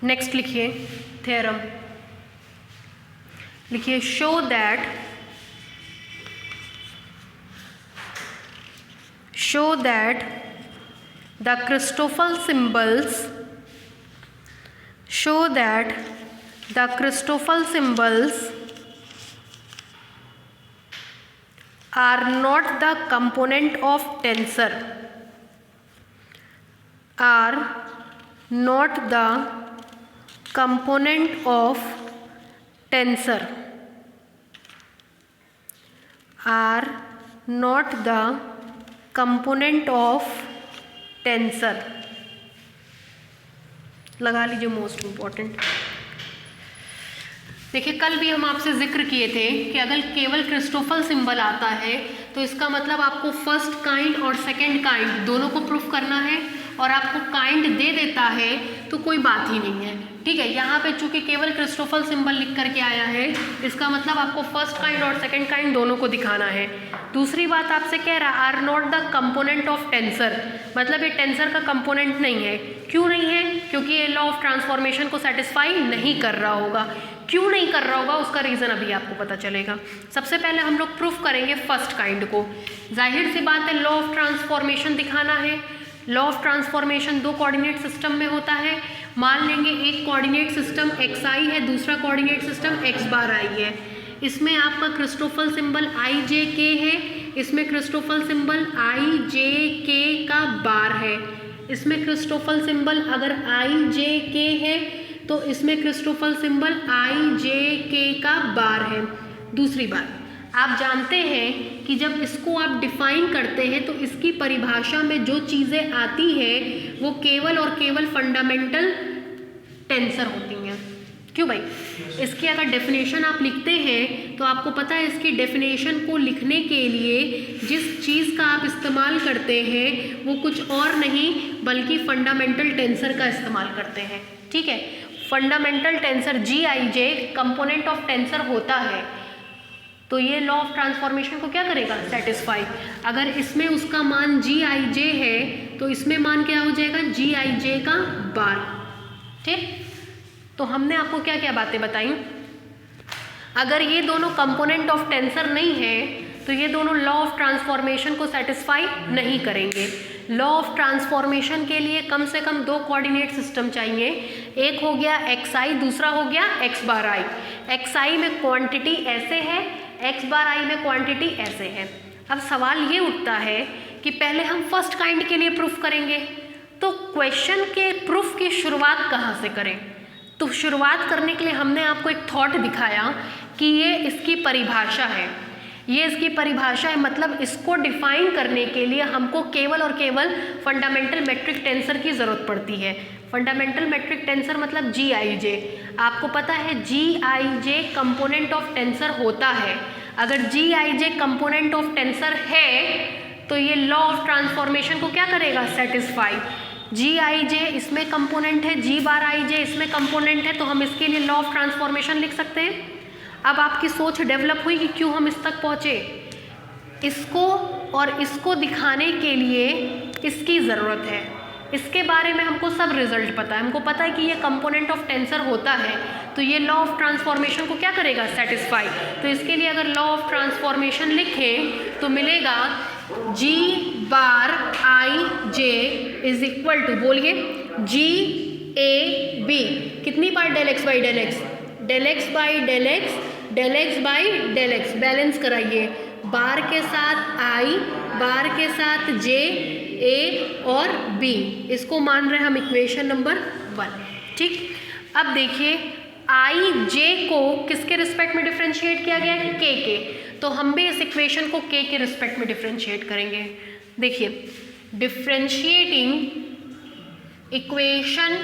Next लिखिए theorem, लिखिए show that the Christoffel symbols are not the component of tensor, लगा लीजिए most important. देखिए कल भी हम आपसे जिक्र किए थे कि अगर केवल क्रिस्टोफल सिंबल आता है तो इसका मतलब आपको फर्स्ट काइंड और सेकंड काइंड दोनों को प्रूफ करना है, और आपको काइंड दे देता है तो कोई बात ही नहीं है, ठीक है। यहाँ पे चूंकि केवल क्रिस्टोफल सिंबल लिख करके आया है, इसका मतलब आपको फर्स्ट काइंड और सेकंड काइंड दोनों को दिखाना है। दूसरी बात आपसे कह रहा are not the component of tensor, मतलब ये टेंसर का कंपोनेंट नहीं है। क्यों नहीं है? क्योंकि ये लॉ ऑफ ट्रांसफॉर्मेशन को सेटिस्फाई नहीं कर रहा होगा। क्यों नहीं कर रहा होगा उसका रीज़न अभी आपको पता चलेगा। सबसे पहले हम लोग प्रूफ करेंगे फर्स्ट काइंड को। जाहिर सी बात है लॉ ऑफ ट्रांसफॉर्मेशन दिखाना है। लॉ ऑफ ट्रांसफॉर्मेशन दो कोऑर्डिनेट सिस्टम में होता है। मान लेंगे एक कोऑर्डिनेट सिस्टम xi है, दूसरा coordinate system x bar i है। इसमें आपका क्रिस्टोफल सिंबल ijk है, इसमें क्रिस्टोफल सिंबल ijk का बार है। इसमें क्रिस्टोफल सिंबल अगर ijk है तो इसमें क्रिस्टोफल सिंबल ijk का बार है। दूसरी बात, आप जानते हैं कि जब इसको आप डिफाइन करते हैं तो इसकी परिभाषा में जो चीज़ें आती हैं वो केवल और केवल फंडामेंटल टेंसर होती हैं। क्यों भाई? इसकी अगर डेफिनेशन आप लिखते हैं तो आपको पता है इसकी डेफिनेशन को लिखने के लिए जिस चीज़ का आप इस्तेमाल करते हैं वो कुछ और नहीं बल्कि फंडामेंटल टेंसर का इस्तेमाल करते हैं, ठीक है। Fundamental tensor Gij component of tensor होता है, तो ये लॉ ऑफ ट्रांसफॉर्मेशन को क्या करेगा? सेटिस्फाई। अगर इसमें उसका मान Gij है तो इसमें मान क्या हो जाएगा? Gij का बार, ठीक। तो हमने आपको क्या क्या बातें बताई? अगर ये दोनों कंपोनेंट ऑफ टेंसर नहीं है तो ये दोनों लॉ ऑफ ट्रांसफॉर्मेशन को सेटिस्फाई नहीं करेंगे। लॉ ऑफ ट्रांसफॉर्मेशन के लिए कम से कम दो कोऑर्डिनेट सिस्टम चाहिए। एक हो गया xi, दूसरा हो गया x बार i। xi में क्वांटिटी ऐसे है, x बार i में क्वांटिटी ऐसे है। अब सवाल ये उठता है कि पहले हम फर्स्ट काइंड के लिए प्रूफ करेंगे, तो क्वेश्चन के प्रूफ की शुरुआत कहाँ से करें? तो शुरुआत करने के लिए हमने आपको एक थॉट दिखाया कि ये इसकी परिभाषा है। ये इसकी परिभाषा है, मतलब इसको डिफाइन करने के लिए हमको केवल और केवल फंडामेंटल मैट्रिक टेंसर की ज़रूरत पड़ती है। फंडामेंटल मैट्रिक टेंसर मतलब Gij। आपको पता है Gij कंपोनेंट ऑफ टेंसर होता है। अगर Gij कंपोनेंट ऑफ टेंसर है तो ये लॉ ऑफ ट्रांसफॉर्मेशन को क्या करेगा? सेटिस्फाई। Gij इसमें कंपोनेंट है, G बार ij इसमें कंपोनेंट है, तो हम इसके लिए लॉ ऑफ ट्रांसफॉर्मेशन लिख सकते हैं। अब आपकी सोच डेवलप हुई कि क्यों हम इस तक पहुँचे। इसको और इसको दिखाने के लिए इसकी ज़रूरत है। इसके बारे में हमको सब रिजल्ट पता है। हमको पता है कि ये कंपोनेंट ऑफ टेंसर होता है, तो ये लॉ ऑफ ट्रांसफॉर्मेशन को क्या करेगा? सेटिस्फाई। तो इसके लिए अगर लॉ ऑफ ट्रांसफॉर्मेशन लिखें तो मिलेगा G bar ij is equal to, बोलिए, Gab कितनी बार del x by del x, del x by del x, del x by del X. Balance कराइए, बार के साथ i, बार के साथ j, a और b। इसको मान रहे हैं हम इक्वेशन नंबर 1, ठीक। अब देखिए ij को किसके रिस्पेक्ट में डिफ्रेंशिएट किया गया है? k के। तो हम भी इस इक्वेशन को k के रिस्पेक्ट में डिफ्रेंशिएट करेंगे। देखिए डिफ्रेंशिएटिंग इक्वेशन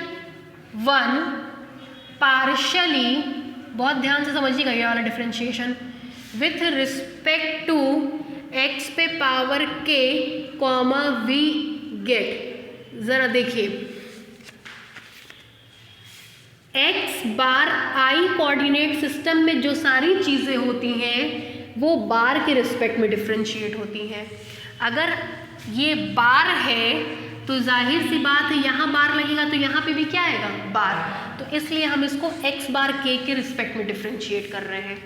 1 पार्शली, बहुत ध्यान से समझिएगा ये वाला differentiation, with respect to x पे power k comma v get. ज़रा देखिए x bar i coordinate system में जो सारी चीज़ें होती हैं वो बार के रिस्पेक्ट में डिफ्रेंशिएट होती हैं। अगर ये बार है तो जाहिर सी बात है यहाँ बार लगेगा तो यहाँ पे भी क्या आएगा, बार। तो इसलिए हम इसको x बार k के रिस्पेक्ट में डिफ्रेंशिएट कर रहे हैं।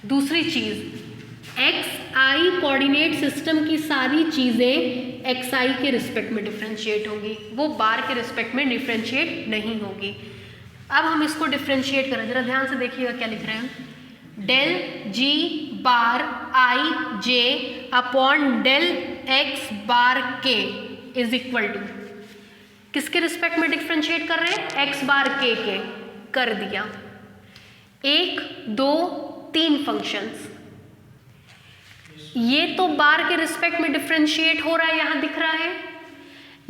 दूसरी चीज़, xi कोऑर्डिनेट सिस्टम की सारी चीज़ें xi के रिस्पेक्ट में डिफ्रेंशिएट होंगी, वो बार के रिस्पेक्ट में डिफ्रेंशिएट नहीं होगी। अब हम इसको डिफ्रेंशिएट करें, जरा ध्यान से देखिएगा क्या लिख रहे हैं। Del g bar i j upon del x bar k is equal to, किसके रिस्पेक्ट में डिफ्रेंशिएट कर रहे हैं, x बार k के। कर दिया। 1 2 3 फंक्शंस, ये तो बार के रिस्पेक्ट में डिफ्रेंशिएट हो रहा है, यहाँ दिख रहा है।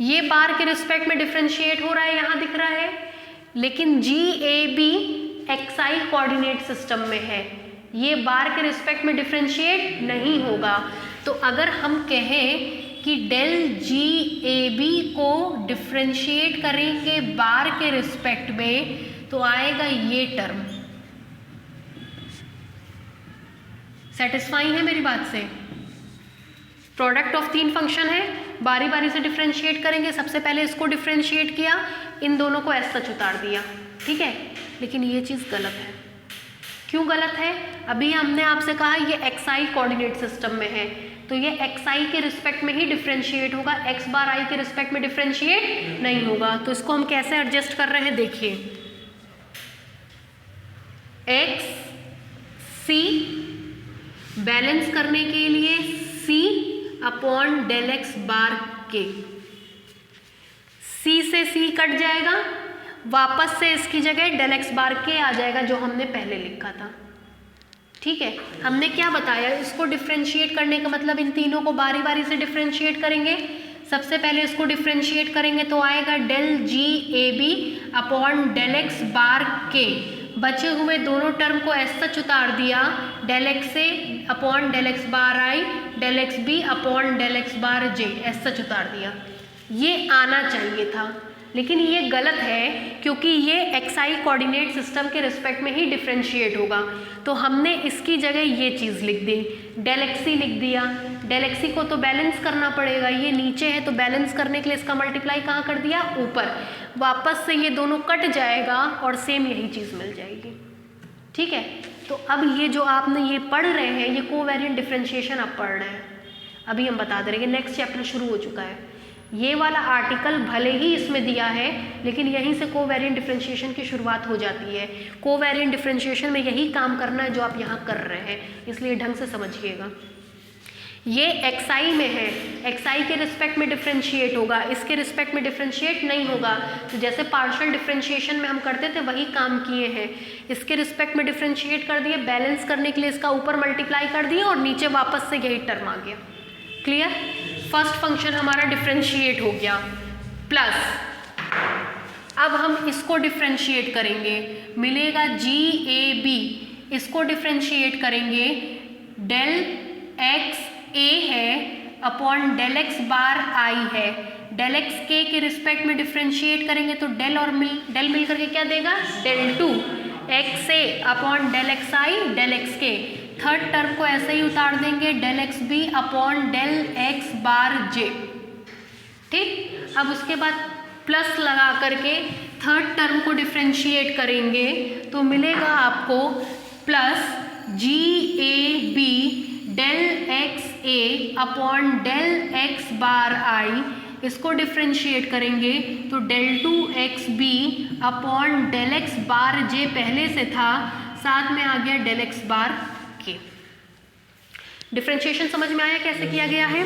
ये बार के रिस्पेक्ट में डिफ्रेंशिएट हो रहा है, यहाँ दिख रहा है। लेकिन G A B xi coordinate system में है, ये बार के रिस्पेक्ट में डिफ्रेंशिएट नहीं होगा। तो अगर हम कहें कि डेल जी ए बी को डिफ्रेंशिएट करेंगे बार के रिस्पेक्ट में, तो आएगा ये टर्म। सेटिस्फाइंग है मेरी बात से? प्रोडक्ट ऑफ 3 फंक्शन है, बारी बारी से डिफ्रेंशिएट करेंगे। सबसे पहले इसको डिफ्रेंशिएट किया, इन दोनों को एस सच उतार दिया, ठीक है। लेकिन ये चीज़ गलत है। क्यों गलत है? अभी हमने आपसे कहा ये xi कोऑर्डिनेट सिस्टम में है, तो ये xi के रिस्पेक्ट में ही डिफ्रेंशिएट होगा, x बार i के रिस्पेक्ट में डिफ्रेंशिएट नहीं होगा। तो इसको हम कैसे एडजस्ट कर रहे हैं, देखिए। x c बैलेंस करने के लिए c upon del x bar के, c से c कट जाएगा, वापस से इसकी जगह डेल एक्स बार के आ जाएगा जो हमने पहले लिखा था, ठीक है। हमने क्या बताया, इसको डिफ्रेंशिएट करने का मतलब इन तीनों को बारी बारी से डिफ्रेंशिएट करेंगे। सबसे पहले इसको डिफ्रेंशिएट करेंगे तो आएगा del G A B upon del x bar K, बचे हुए दोनों टर्म को एस सच उतार दिया, del x A upon del x bar I, del x B upon del x bar J, as such उतार दिया। ये आना चाहिए था, लेकिन ये गलत है क्योंकि ये xi कोऑर्डिनेट सिस्टम के रिस्पेक्ट में ही डिफ्रेंशिएट होगा। तो हमने इसकी जगह ये चीज़ लिख दी, डेल एक्सी लिख दिया। डेल एक्सी को तो बैलेंस करना पड़ेगा, ये नीचे है तो बैलेंस करने के लिए इसका मल्टीप्लाई कहाँ कर दिया, ऊपर। वापस से ये दोनों कट जाएगा और सेम यही चीज़ मिल जाएगी, ठीक है। तो अब ये जो आपने ये पढ़ रहे हैं, ये कोवेरिएंट डिफ्रेंशिएशन आप पढ़ रहे हैं, अभी हम बता दे रहे हैं। नेक्स्ट चैप्टर शुरू हो चुका है। ये वाला आर्टिकल भले ही इसमें दिया है, लेकिन यहीं से कोवेरिएंट डिफरेंशिएशन की शुरुआत हो जाती है। कोवेरिएंट डिफरेंशिएशन में यही काम करना है जो आप यहाँ कर रहे हैं, इसलिए ढंग से समझिएगा। ये xi में है, xi के रिस्पेक्ट में डिफरेंशिएट होगा, इसके रिस्पेक्ट में डिफरेंशिएट नहीं होगा। तो जैसे पार्शियल डिफरेंशिएशन में हम करते थे वही काम किए हैं, इसके रिस्पेक्ट में डिफरेंशिएट कर दिए, बैलेंस करने के लिए इसका ऊपर मल्टीप्लाई कर दिए और नीचे वापस से यही टर्म आ गया। क्लियर? फर्स्ट फंक्शन हमारा डिफरेंशिएट हो गया। प्लस अब हम इसको डिफरेंशिएट करेंगे, मिलेगा जी ए बी, इसको डिफरेंशिएट करेंगे, डेल एक्स ए है अपॉन डेल एक्स बार आई है, डेल एक्स के रिस्पेक्ट में डिफरेंशिएट करेंगे तो डेल और डेल मिल करके क्या देगा, del two X A upon del X I del x के। थर्ड टर्म को ऐसे ही उतार देंगे, del x B upon del x bar जे, ठीक। अब उसके बाद प्लस लगा करके थर्ड टर्म को डिफरेंशिएट करेंगे तो मिलेगा आपको plus G A B del x A upon del x bar I, इसको डिफरेंशिएट करेंगे तो del two x B upon del x bar J पहले से था, साथ में आ गया डेल एक्स बार के। डिफरेंशिएशन समझ में आया कैसे किया गया है?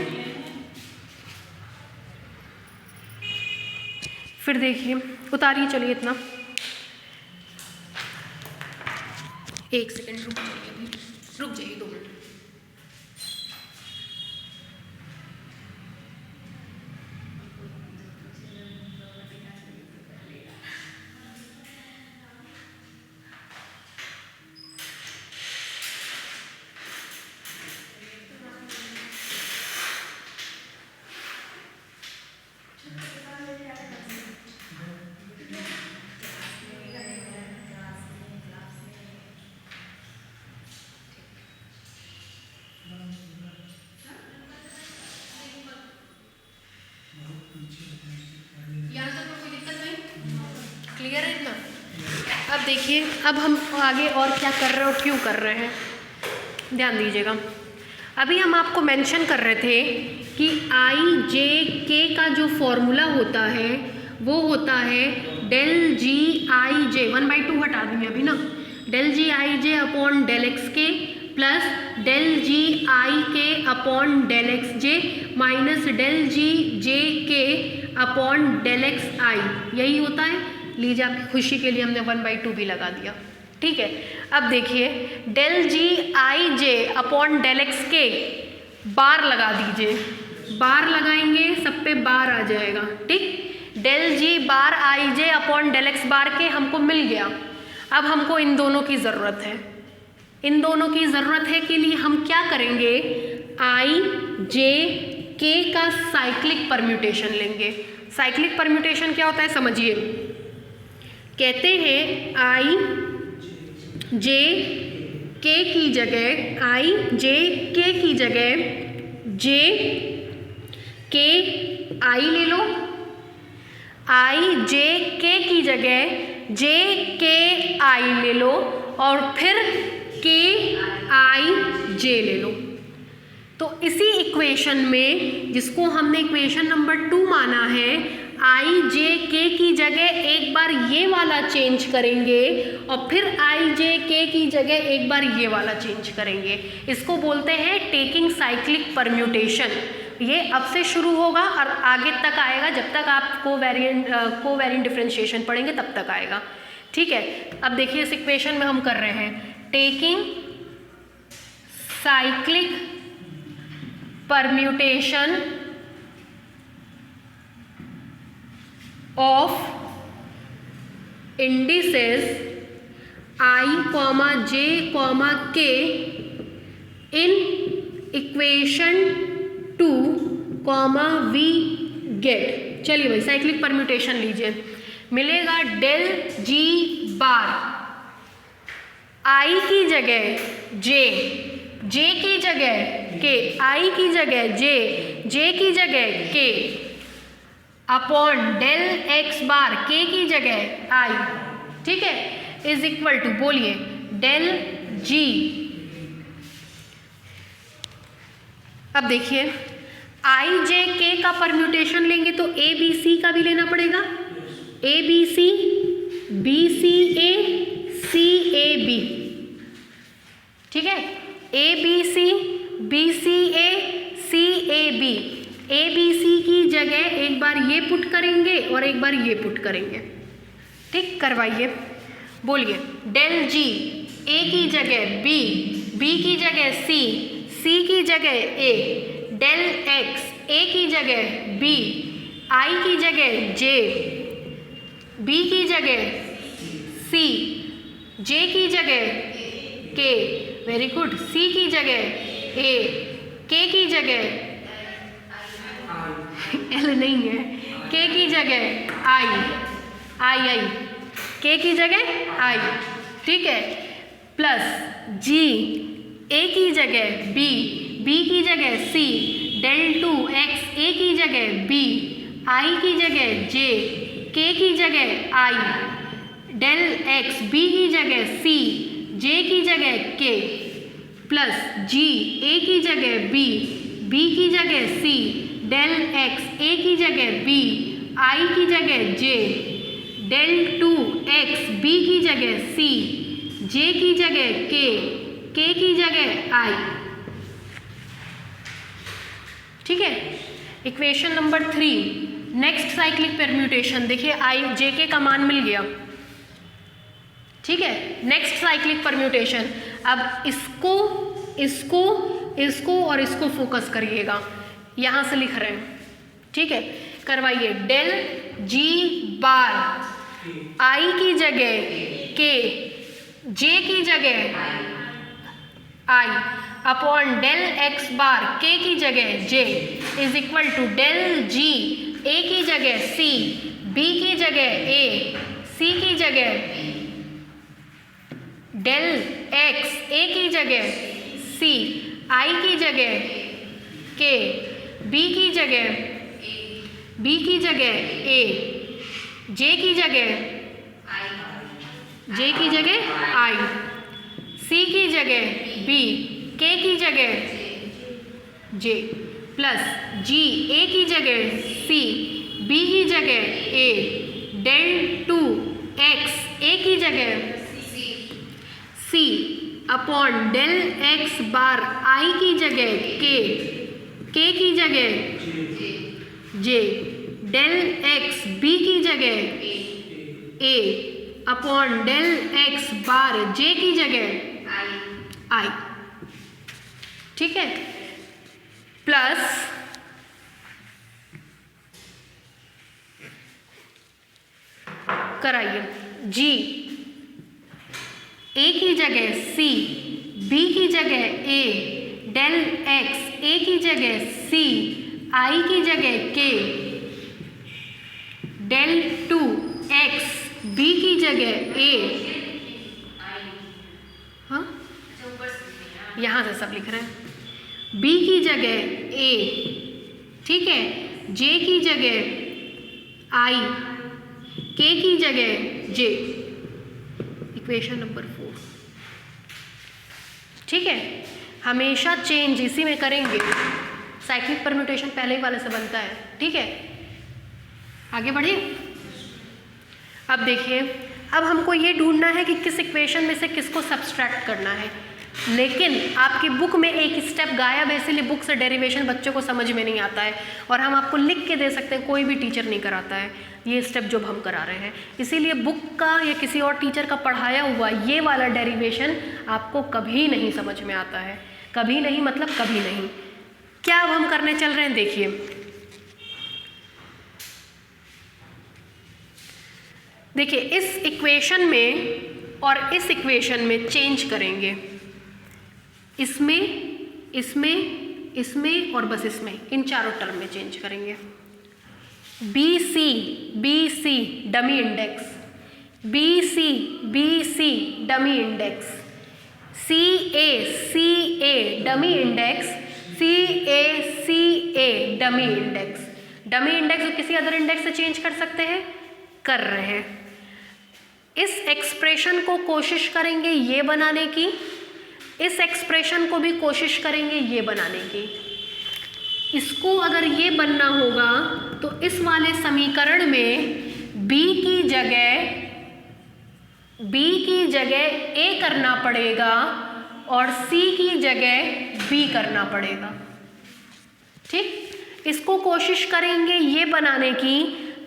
फिर देखिए, उतारिए, चलिए इतना, एक सेकेंड रुक जाइए, 2 मिनट। रहे हैं ना। अब देखिए, अब हम आगे और क्या कर रहे हैं और क्यों कर रहे हैं, ध्यान दीजिएगा। अभी हम आपको मेंशन कर रहे थे कि आई जे के का जो फॉर्मूला होता है वो होता है डेल जी आई जे, 1/2 हटा देंगे अभी ना, del ji I J upon del x के प्लस डेल जी आई के upon del X J minus del जी जे के अपॉन डेल एक्स आई, यही होता है। लीजिए, आपकी खुशी के लिए हमने 1/2 भी लगा दिया, ठीक है। अब देखिए, del ji I J upon del x के बार लगा दीजिए, बार लगाएंगे सब पे बार आ जाएगा, ठीक। Del G bar I J upon del x bar के हमको मिल गया। अब हमको इन दोनों की ज़रूरत है, इन दोनों की ज़रूरत है के लिए हम क्या करेंगे, आई जे के का साइक्लिक परम्यूटेशन लेंगे। साइक्लिक परम्यूटेशन क्या होता है समझिए, कहते हैं आई जे के की जगह, आई जे के की जगह जे के आई ले लो, आई जे के की जगह जे के आई ले लो और फिर के आई जे ले लो। तो इसी इक्वेशन में, जिसको हमने इक्वेशन नंबर 2 माना है, आई जे के की जगह एक बार ये वाला चेंज करेंगे और फिर आई जे के की जगह एक बार ये वाला चेंज करेंगे। इसको बोलते हैं टेकिंग साइक्लिक परम्यूटेशन। ये अब से शुरू होगा और आगे तक आएगा, जब तक आप कोवेरिएंट डिफरेंशिएशन पढ़ेंगे तब तक आएगा, ठीक है। अब देखिए, इस इक्वेशन में हम कर रहे हैं taking cyclic permutation of indices I, j, k in equation 2, we get। चलिए भाई, साइक्लिक परम्यूटेशन लीजिए, मिलेगा डेल जी बार आई की जगह जे, जे की जगह के, आई की जगह जे, जे की जगह के अपॉन डेल एक्स बार के की जगह आई, ठीक है, इज इक्वल टू, बोलिए, डेल जी। अब देखिए, आई जे के का परम्यूटेशन लेंगे तो ए बी सी का भी लेना पड़ेगा, A B C, B C A, C A B, ठीक है, A B C, B C A, C A B. A B C की जगह एक बार ये पुट करेंगे और एक बार ये पुट करेंगे, ठीक, करवाइए, बोलिए, डेल जी ए की जगह बी, बी की जगह सी, सी की जगह ए, डेल एक्स ए की जगह बी, आई की जगह जे, बी की जगह सी, जे की जगह के, वेरी गुड, सी की जगह ए, के की जगह एल नहीं है, के की जगह आई, आई आई, के की जगह आई, ठीक है, प्लस जी ए की जगह बी, बी की जगह सी, डेल टू एक्स ए की जगह बी, आई की जगह जे, के की जगह आई, डेल एक्स बी की जगह सी, जे की जगह के, प्लस जी ए की जगह बी, बी की जगह सी, डेल एक्स ए की जगह बी, आई की जगह जे, डेल टू एक्स बी की जगह सी, जे की जगह के की जगह आई, ठीक है। Equation number 3, next cyclic permutation, देखिए आई जे के का मान मिल गया, ठीक है। नेक्स्ट साइक्लिक परम्यूटेशन, अब इसको इसको इसको और इसको फोकस करिएगा, यहाँ से लिख रहे हैं, ठीक है, करवाइए, डेल जी बार आई की जगह के, जे की जगह आई अपॉन डेल एक्स बार के की जगह जे is equal to del G A की जगह सी, बी की जगह ए, सी की जगह डेल एक्स ए की जगह सी, आई की जगह के, बी की जगह ए, जे की जगह जे की जगह आई, सी की जगह बी, के की जगह जे, प्लस जी ए की जगह सी, बी की जगह ए, डेल टू एक्स ए की जगह सी अपॉन डेल एक्स बार आई की जगह के की जगह जे, डेल एक्स बी की जगह A upon del x bar जे की जगह आई। ठीक है, प्लस कराइए जी ए की जगह सी, बी की जगह ए, डेल एक्स ए की जगह सी, आई की जगह के, डेल टू एक्स बी की जगह ए, हाँ यहाँ से सब लिख रहे हैं, बी की जगह ए, ठीक है, जे की जगह आई, के की जगह जे, इक्वेशन नंबर 4। ठीक है, हमेशा चेंज इसी में करेंगे, साइक्लिक परम्यूटेशन पहले ही वाले से बनता है। ठीक है, आगे बढ़िए। अब देखिए, अब हमको ये ढूंढना है कि किस इक्वेशन में से किसको सब्सट्रैक्ट करना है, लेकिन आपकी बुक में एक स्टेप गायब है, इसलिए बुक से डेरिवेशन बच्चों को समझ में नहीं आता है, और हम आपको लिख के दे सकते हैं, कोई भी टीचर नहीं कराता है ये स्टेप जो हम करा रहे हैं। इसीलिए बुक का या किसी और टीचर का पढ़ाया हुआ ये वाला डेरिवेशन आपको कभी नहीं समझ में आता है, कभी नहीं मतलब कभी नहीं। क्या अब हम करने चल रहे हैं, देखिए देखिए इस इक्वेशन में और इस इक्वेशन में चेंज करेंगे, इसमें इसमें इसमें और बस इसमें, इन चारों टर्म में चेंज करेंगे। B C dummy index, B C dummy index, C A dummy index, C A dummy index. Dummy index को किसी अदर इंडेक्स से चेंज कर सकते हैं, कर रहे हैं। इस एक्सप्रेशन को कोशिश करेंगे ये बनाने की, इस एक्सप्रेशन को भी कोशिश करेंगे ये बनाने की। इसको अगर ये बनना होगा तो इस वाले समीकरण में b की जगह a करना पड़ेगा और c की जगह b करना पड़ेगा। ठीक, इसको कोशिश करेंगे ये बनाने की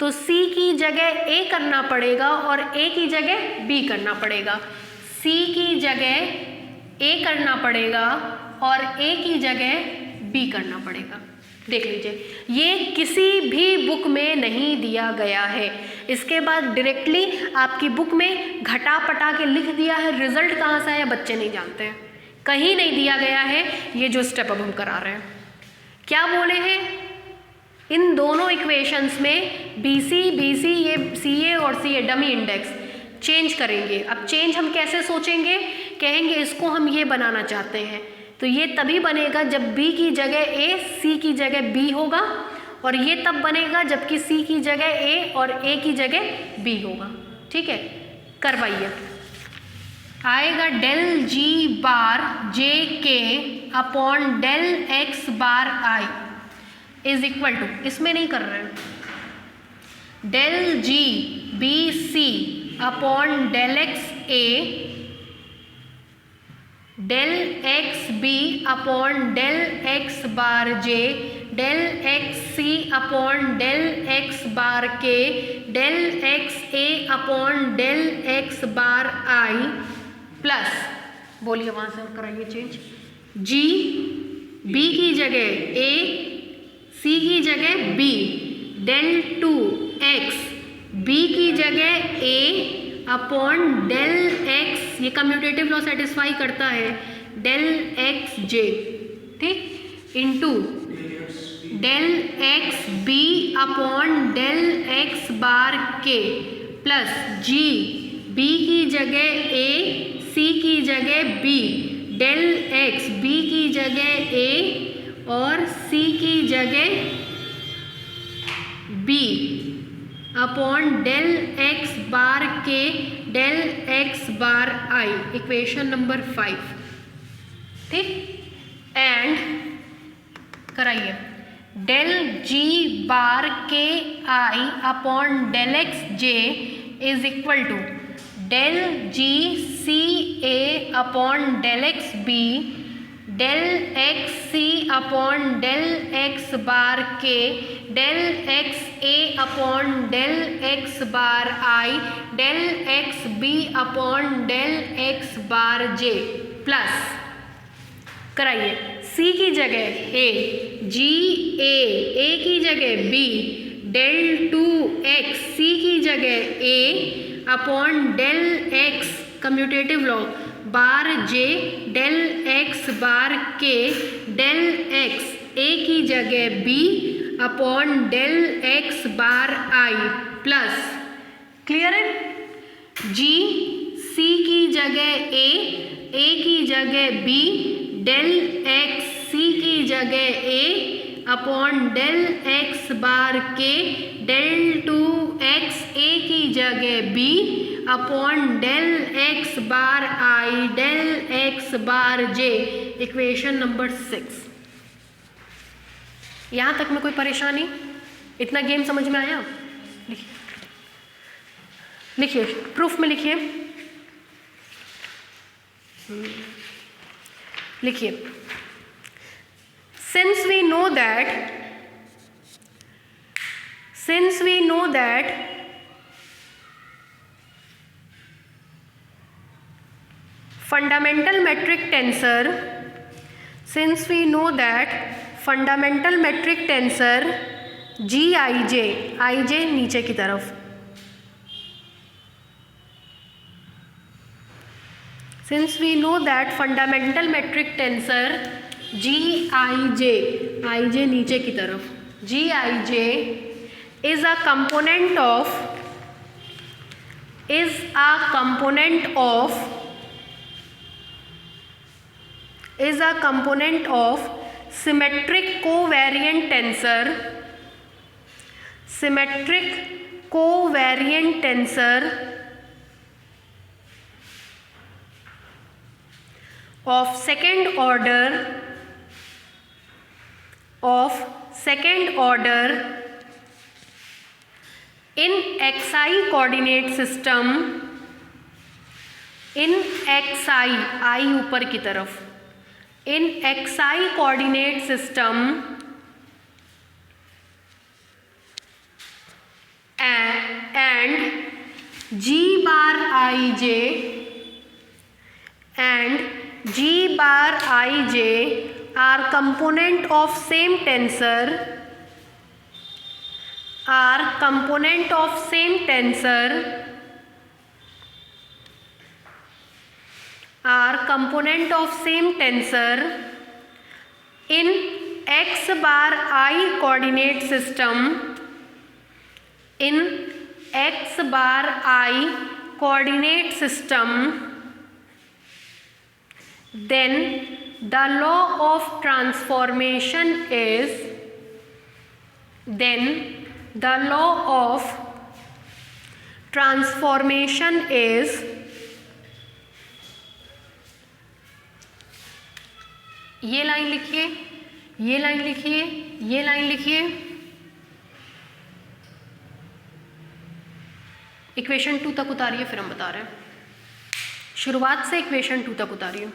तो c की जगह a करना पड़ेगा और a की जगह b करना पड़ेगा, c की जगह a करना पड़ेगा और a की जगह b करना पड़ेगा। देख लीजिए, ये किसी भी बुक में नहीं दिया गया है। इसके बाद डायरेक्टली आपकी बुक में घटा पटा के लिख दिया है, रिजल्ट कहाँ से आया बच्चे नहीं जानते हैं, कहीं नहीं दिया गया है। ये जो स्टेप अब हम करा रहे हैं, क्या बोले हैं, इन दोनों इक्वेशंस में बी सी ये सी ए और सी ए डमी इंडेक्स चेंज करेंगे। अब चेंज हम कैसे सोचेंगे, कहेंगे इसको हम ये बनाना चाहते हैं, तो ये तभी बनेगा जब b की जगह a, c की जगह b होगा, और ये तब बनेगा जबकि c की जगह a और a की जगह b होगा। ठीक है, करवाइए। आएगा del g bar J K upon del x bar i is equal to, इसमें नहीं कर रहे हैं, del g B C upon del x a del x B upon del x bar J, del x C upon del x bar K, del x A upon del x bar I, plus बोलिए वहाँ से कराइए change, G B की जगह ए, C की जगह B, del two x B की जगह ए अपॉन डेल एक्स, ये कम्यूटेटिव लॉ सेटिस्फाई करता है, डेल एक्स जे, ठीक, into del x B upon del x bar K, plus G B की जगह ए, सी की जगह बी, डेल एक्स बी की जगह ए और सी की जगह B upon del x bar K, del x bar I, equation number 5, ठीक। एंड कराइए, del G bar K I upon del X J is equal to del G C A upon del x B, del x C upon del x bar K, del x A upon del x bar I, del x B upon del x bar J, plus कराइए, C की जगह ए, जी A की जगह B, del two X, C की जगह A upon del X commutative law bar J, del x bar K, del x A की जगह B upon del x bar I, plus clear है, जी सी की जगह ए की जगह बी, डेल एक्स सी की जगह A upon del x bar K, del two X A की जगह B upon del x bar I, del x bar J, equation number 6। यहाँ तक में कोई परेशानी? इतना गेम समझ में आया? लिखिए, प्रूफ में लिखिए, लिखिए, since we know that fundamental metric tensor Gij नीचे की तरफ, since we know that fundamental metric tensor Gij नीचे की तरफ, Gij is a component of symmetric covariant tensor of second order in xi coordinate system, in xi i ऊपर की तरफ, in xi coordinate system and g bar ij are component of same tensor, in x bar I coordinate system, in x bar I coordinate system, then the law of transformation is, ये line लिखिए, ये line लिखिए, ये line लिखिए, equation 2 तक उतारिए, फिर हम बता रहे हैं, शुरुआत से इक्वेशन 2 तक उतारिए।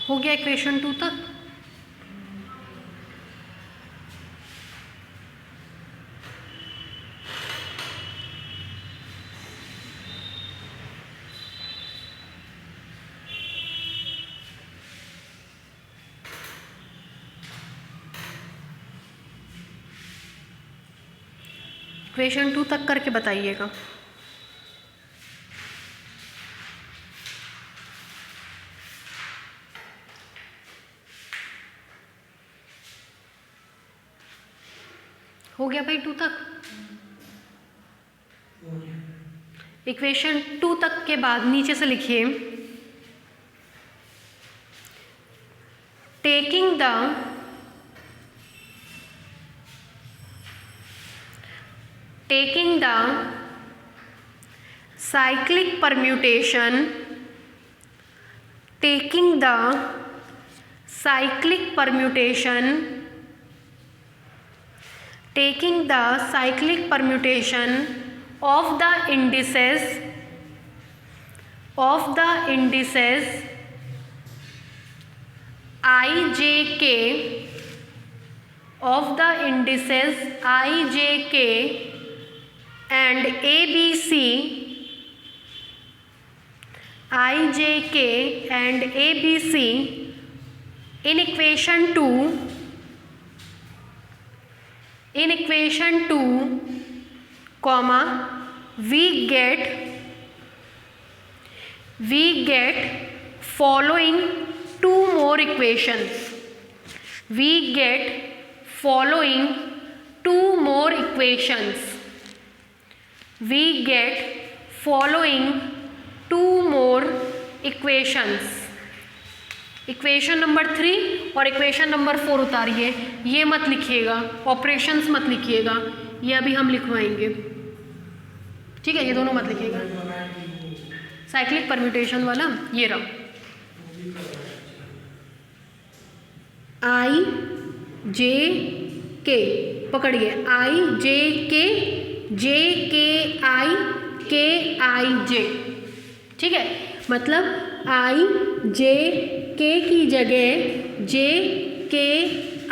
हो गया इक्वेशन 2 तक। इक्वेशन 2 तक करके बताइएगा। हो गया भाई 2 तक। इक्वेशन 2 तक के बाद नीचे से लिखिए, taking the cyclic permutation, taking the cyclic permutation of the indices ijk and ABC in equation 2, comma, we get following two more equations. We get following two more equations. Equation number 3 और equation number 4 उतारिए। ये मत लिखिएगा, operations मत लिखिएगा, ये अभी हम लिखवाएंगे, ठीक है। ये दोनों मत लिखिएगा। साइक्लिक परम्यूटेशन वाला ये रहा, आई जे के, पकड़िए, आई जे के आई के आई जे, ठीक है। मतलब आई जे के की जगह जे के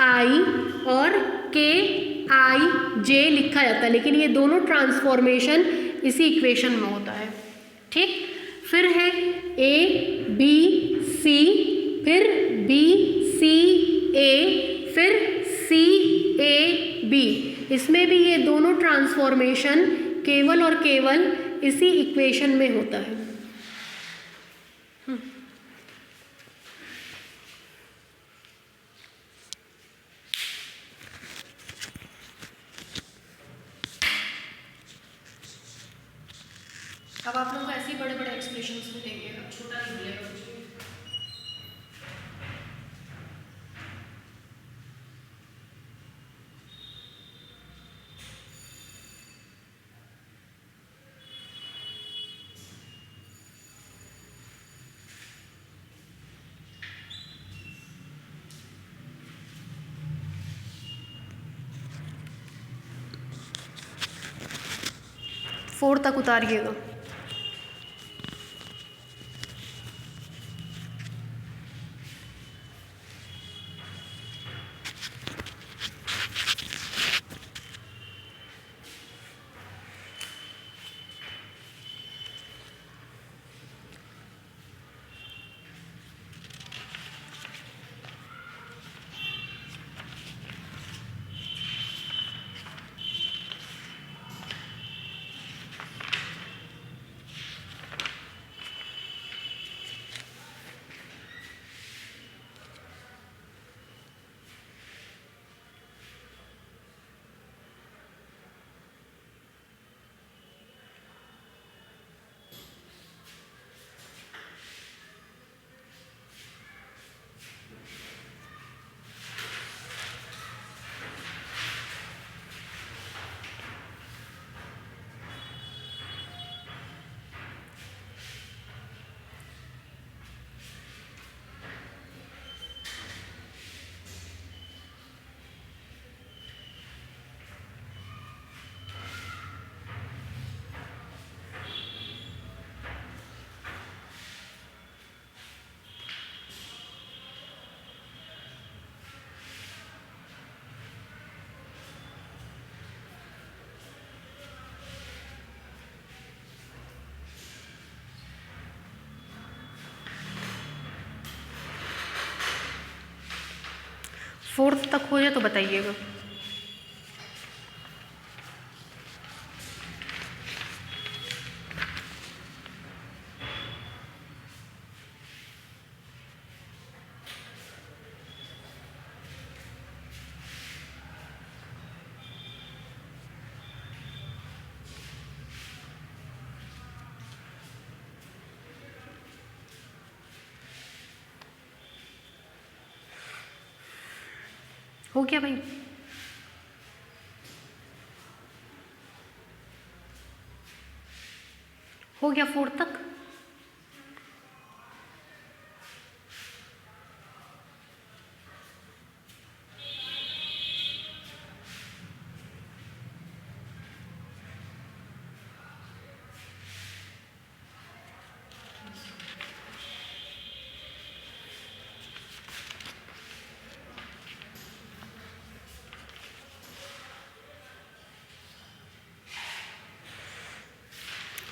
आई और के आई जे लिखा जाता है, लेकिन ये दोनों ट्रांसफॉर्मेशन इसी इक्वेशन में होता है, ठीक। फिर है ए बी सी, फिर बी सी ए, फिर सी ए बी। इसमें भी ये दोनों ट्रांसफॉर्मेशन केवल और केवल इसी इक्वेशन में होता है। अब आप लोग को ऐसे ही बड़े बड़े एक्सप्रेशंस मिलेंगे, छोटा नहीं मिलेगा कुछ भी। फोर तक उतारिएगा। 4th तक हो जाए तो बताइएगा। हो गया भाई? हो गया 4th तक?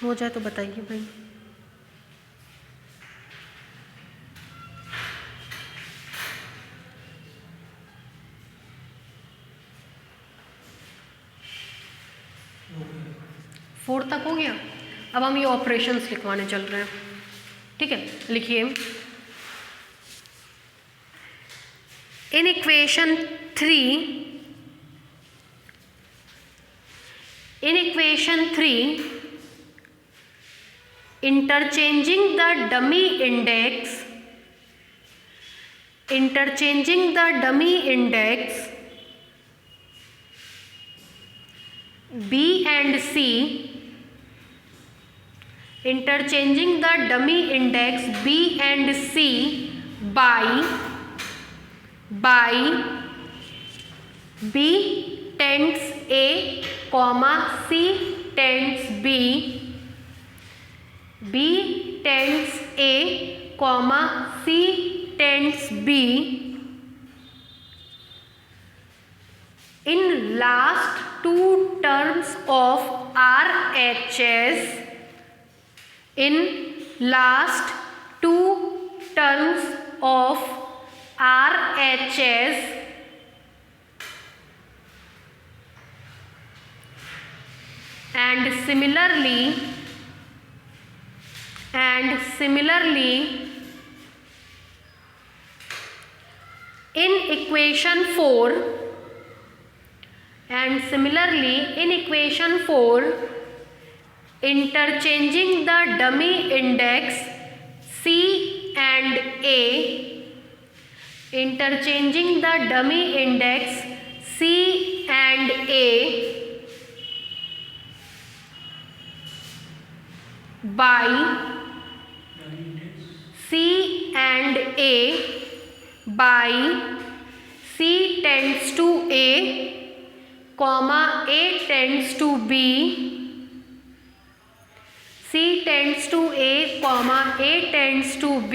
हो जाए तो बताइए भाई। फोर्थ तक हो गया। अब हम ये ऑपरेशंस लिखवाने चल रहे हैं, ठीक है। लिखिए, in equation 3 interchanging the dummy index B and C, interchanging the dummy index B and C by B tends A, C tends B, B tends A, C tends B in last two terms of RHS, in last two terms of RHS and similarly in equation 4 interchanging the dummy index C and A, interchanging the dummy index C and A by C and A by C tends to A, A tends to B, C tends to A, A tends to B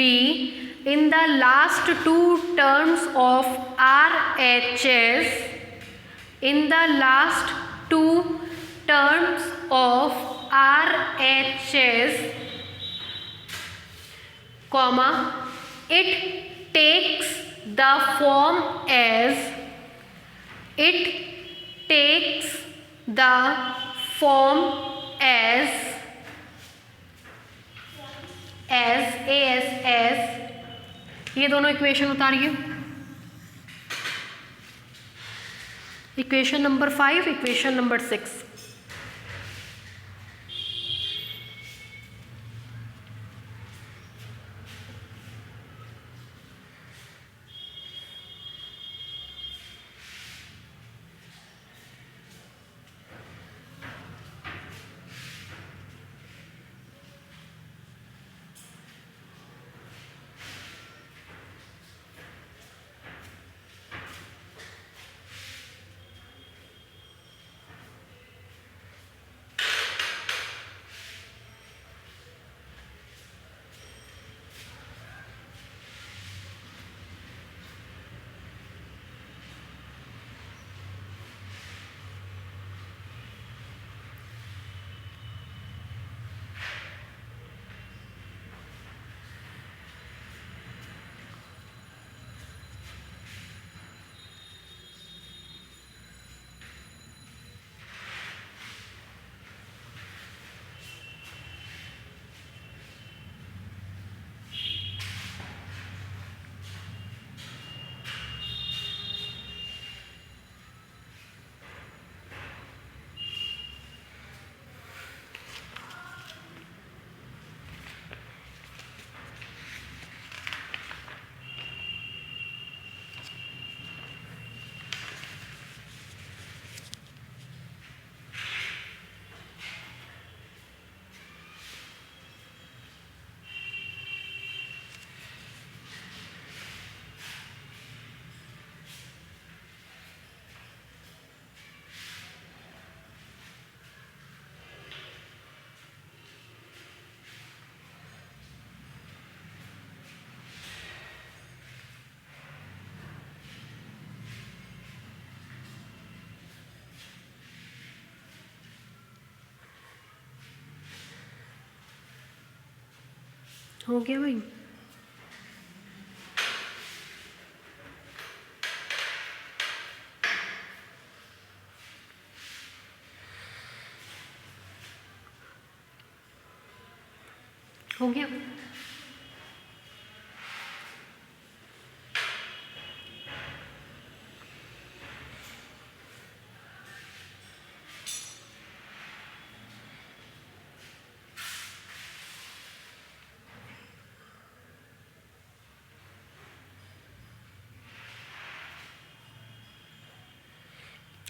in the last two terms of RHS, in the last two terms of RHS, it takes the form as ये दोनों equation उतारिए। Equation number 5, equation number 6। हो गया भाई? हो गया?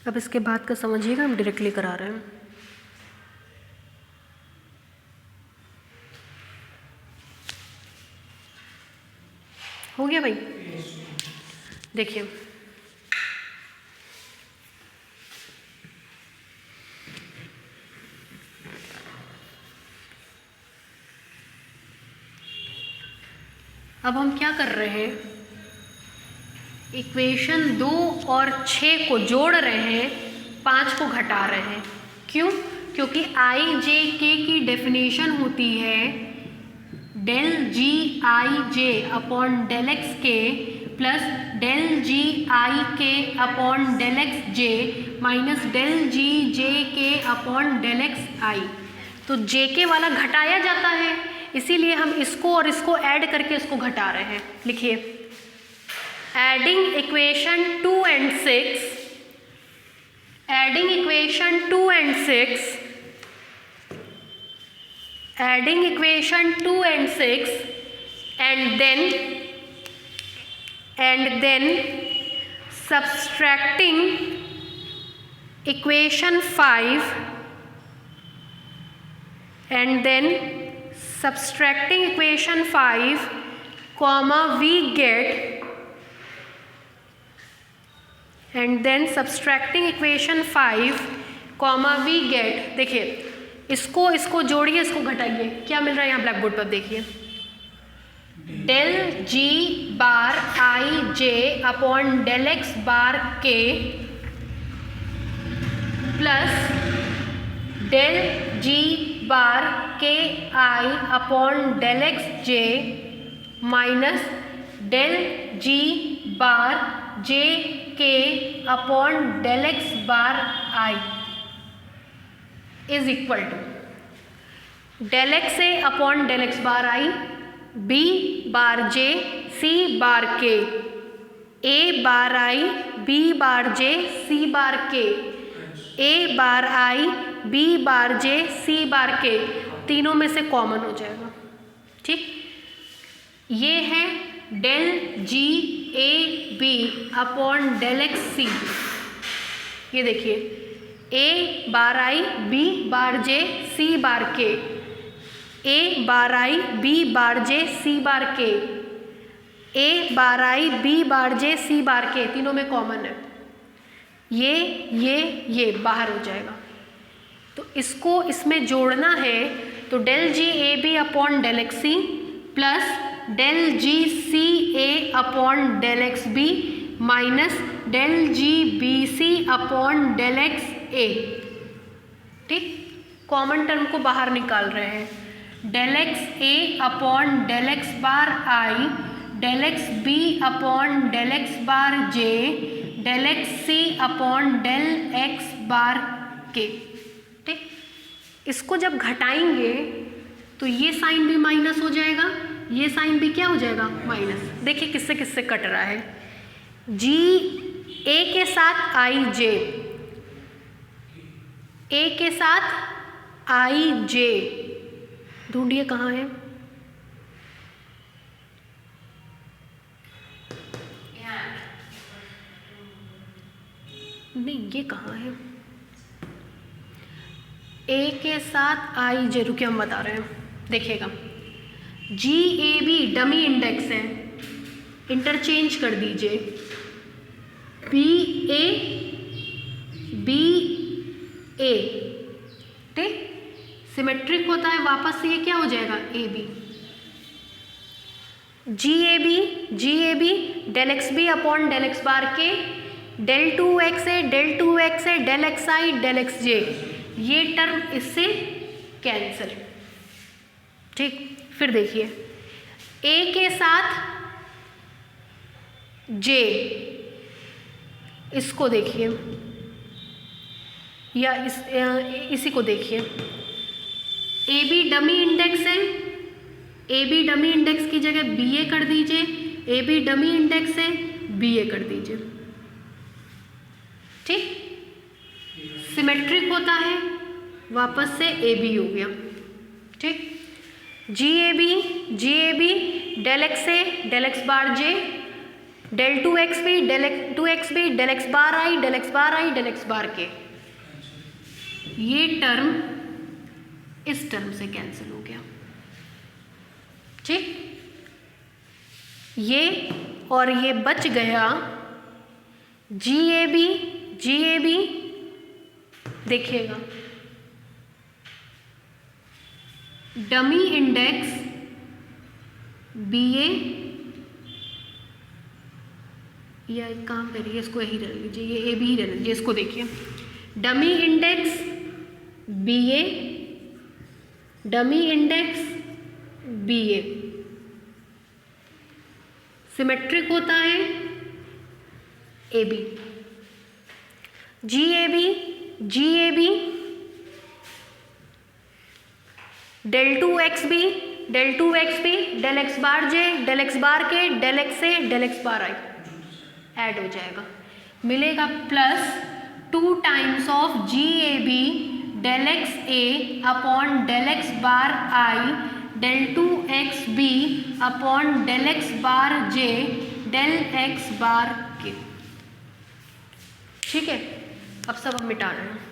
अब इसके बाद का समझिएगा, हम डायरेक्टली करा रहे हैं। हो गया भाई? देखिए, अब हम क्या कर रहे हैं, इक्वेशन 2 और 6 को जोड़ रहे हैं, 5 को घटा रहे हैं। क्यों? क्योंकि आई जे के की डेफिनेशन होती है del ji I J upon del x के प्लस डेल जी आई के upon del X J minus del जी जे के अपॉन डेल एक्स आई। तो जे के वाला घटाया जाता है, इसीलिए हम इसको और इसको ऐड करके इसको घटा रहे हैं। लिखिए, adding equation 2 and 6, adding equation 2 and 6, adding equation 2 and 6 and then subtracting equation 5 and then subtracting equation 5 comma we get and then subtracting equation 5 comma we get। देखिए, इसको जोड़िए, इसको घटाइए, क्या मिल रहा है यहाँ ब्लैक बोर्ड पर देखिए, del G bar I J upon del x bar K plus del G bar K I upon del X J minus del G bar J K upon del x bar I is equal to del x A upon del x bar I, B bar J C bar K, A bar I B bar J C bar K, A bar I B bar J C bar के, तीनों में से common हो जाएगा। ठीक, ये है del G A B upon del x C. ये देखिए, ए बार I B bar J C bar K, A bar I B bar J C bar K, A bar I B bar J C bar के, तीनों में common है। ये बाहर हो जाएगा, तो इसको इसमें जोड़ना है, तो del G A B upon del x C plus del G C A upon del x B minus del G B C upon del x A. ठीक, कॉमन टर्म को बाहर निकाल रहे हैं, del x A upon del x bar I, del x B upon del x bar J, del x C upon del x bar K. ठीक, इसको जब घटाएंगे तो ये साइन भी माइनस हो जाएगा, ये साइन भी क्या हो जाएगा, माइनस। देखिए किससे किससे कट रहा है, जी ए के साथ आई जे, ए के साथ आई जे, ढूंढिए कहाँ है, नहीं ये कहाँ है, ए के साथ आई जे, रुके हम बता रहे हैं, देखिएगा, जी ए बी डमी इंडेक्स है, इंटरचेंज कर दीजिए, बी ए बी ए, ठीक, सिमेट्रिक होता है, वापस से ये क्या हो जाएगा, A B, G A B del x B upon del x bar K, del two X A del X I del X J, ये टर्म इससे कैंसिल। ठीक, फिर देखिए ए के साथ जे, इसको देखिए या इसी को देखिए, ए बी डमी इंडेक्स है, ए बी डमी इंडेक्स की जगह बी ए कर दीजिए, ए बी डमी इंडेक्स है, बी ए कर दीजिए। ठीक, सिमेट्रिक होता है, वापस से ए बी हो गया। ठीक, G A B del x A del x bar J, del two x B del x bar I del x bar I del x bar K, ये टर्म इस टर्म से कैंसिल हो गया। ठीक, ये और ये बच गया जी ए बी, देखिएगा डमी इंडेक्स बी ए, या एक काम करिए इसको यही रह लीजिए, ये ए बी ही रह लीजिए, इसको देखिए dummy index B A, dummy index B A, symmetric होता है A B, G A B del two x B del x bar J del x bar K del x A del x bar I add हो जाएगा, मिलेगा plus 2 times of G A B del x A upon del x bar I del two x B upon del x bar J del x bar K. ठीक है, अब सब मिटा रहे हैं।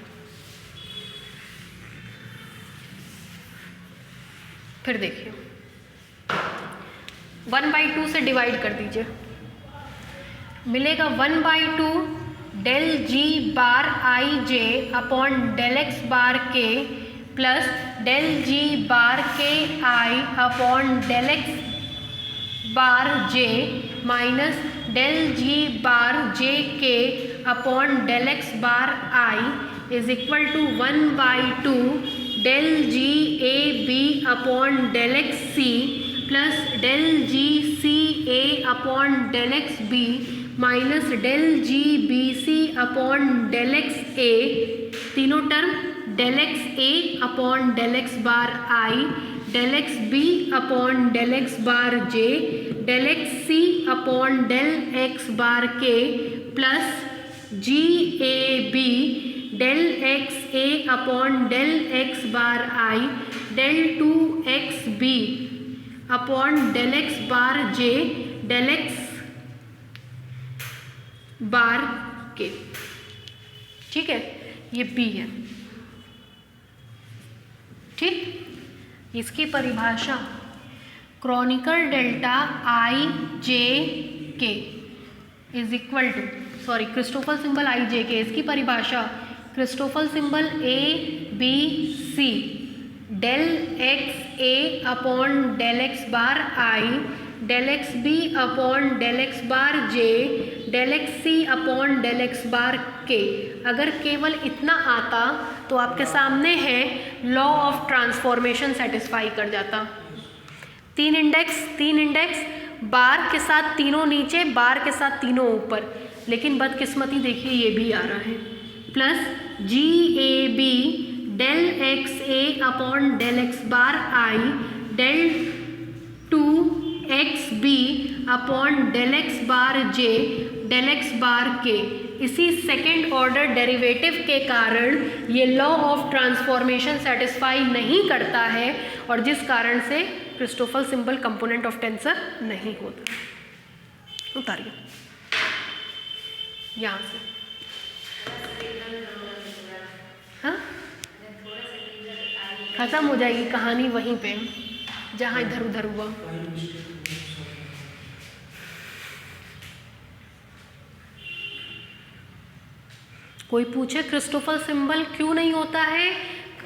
फिर देखिए 1/2 से डिवाइड कर दीजिए, मिलेगा 1/2 del G bar I J upon del x bar K plus del G bar K I upon del x bar J minus del G bar J K upon del x bar I is equal to 1/2 del G A B upon del x C plus del G C A upon del x B minus del G B C upon del x A, तीनों term del x A upon del x bar I del x B upon del x bar J del x C upon del x bar K plus G A B del x A upon del x bar I del two x B upon del x bar J del x bar K. ठीक है, ये B है। ठीक, इसकी परिभाषा Chronicle delta I J K is equal to, sorry Christoffel symbol I J K, इसकी परिभाषा Christoffel symbol A B C del x A upon del x bar I del x B upon del x bar J del x C upon del x bar K. अगर केवल इतना आता तो आपके सामने है लॉ ऑफ ट्रांसफॉर्मेशन सेटिस्फाई कर जाता। तीन इंडेक्स बार के साथ तीनों नीचे, बार के साथ तीनों ऊपर, लेकिन बदकिस्मती देखिए ये भी आ रहा है plus G A B del x A upon del x bar I del two x B upon del x bar J del x bar K. इसी सेकेंड ऑर्डर डेरिवेटिव के कारण ये लॉ ऑफ ट्रांसफॉर्मेशन सेटिस्फाई नहीं करता है और जिस कारण से Christoffel symbol component of tensor नहीं होता। उतारिए यहाँ से, हाँ खत्म हो जाएगी कहानी वहीं पे जहाँ इधर उधर हुआ। कोई पूछे क्रिस्टोफल सिंबल क्यों नहीं होता है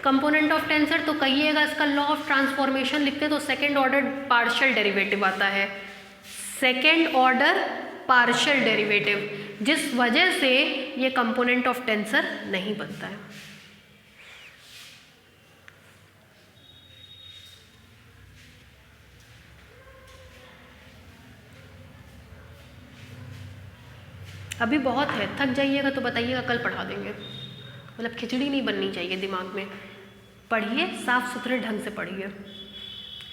कंपोनेंट ऑफ टेंसर, तो कहिएगा इसका लॉ ऑफ ट्रांसफॉर्मेशन लिखते तो सेकेंड ऑर्डर पार्शियल डेरिवेटिव आता है, सेकेंड ऑर्डर पार्शियल डेरिवेटिव, जिस वजह से ये कंपोनेंट ऑफ टेंसर नहीं बनता है। अभी बहुत है, थक जाइएगा तो बताइएगा, कल पढ़ा देंगे। मतलब खिचड़ी नहीं बननी चाहिए दिमाग में। पढ़िए, साफ सुथरे ढंग से पढ़िए,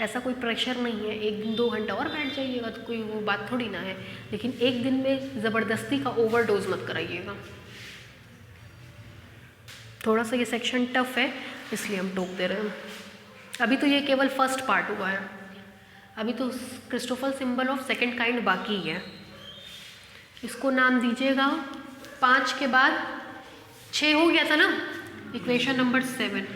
ऐसा कोई प्रेशर नहीं है। 1-2 घंटा और बैठ जाइएगा तो कोई वो बात थोड़ी ना है, लेकिन एक दिन में ज़बरदस्ती का ओवरडोज मत कराइएगा। थोड़ा सा ये सेक्शन टफ है इसलिए हम टोक दे रहे हैं। अभी तो ये केवल फर्स्ट पार्ट हुआ है, अभी तो Christoffel symbol of second kind बाकी है। इसको नाम दीजिएगा 5 के बाद 6 हो गया था ना, इक्वेशन नंबर 7।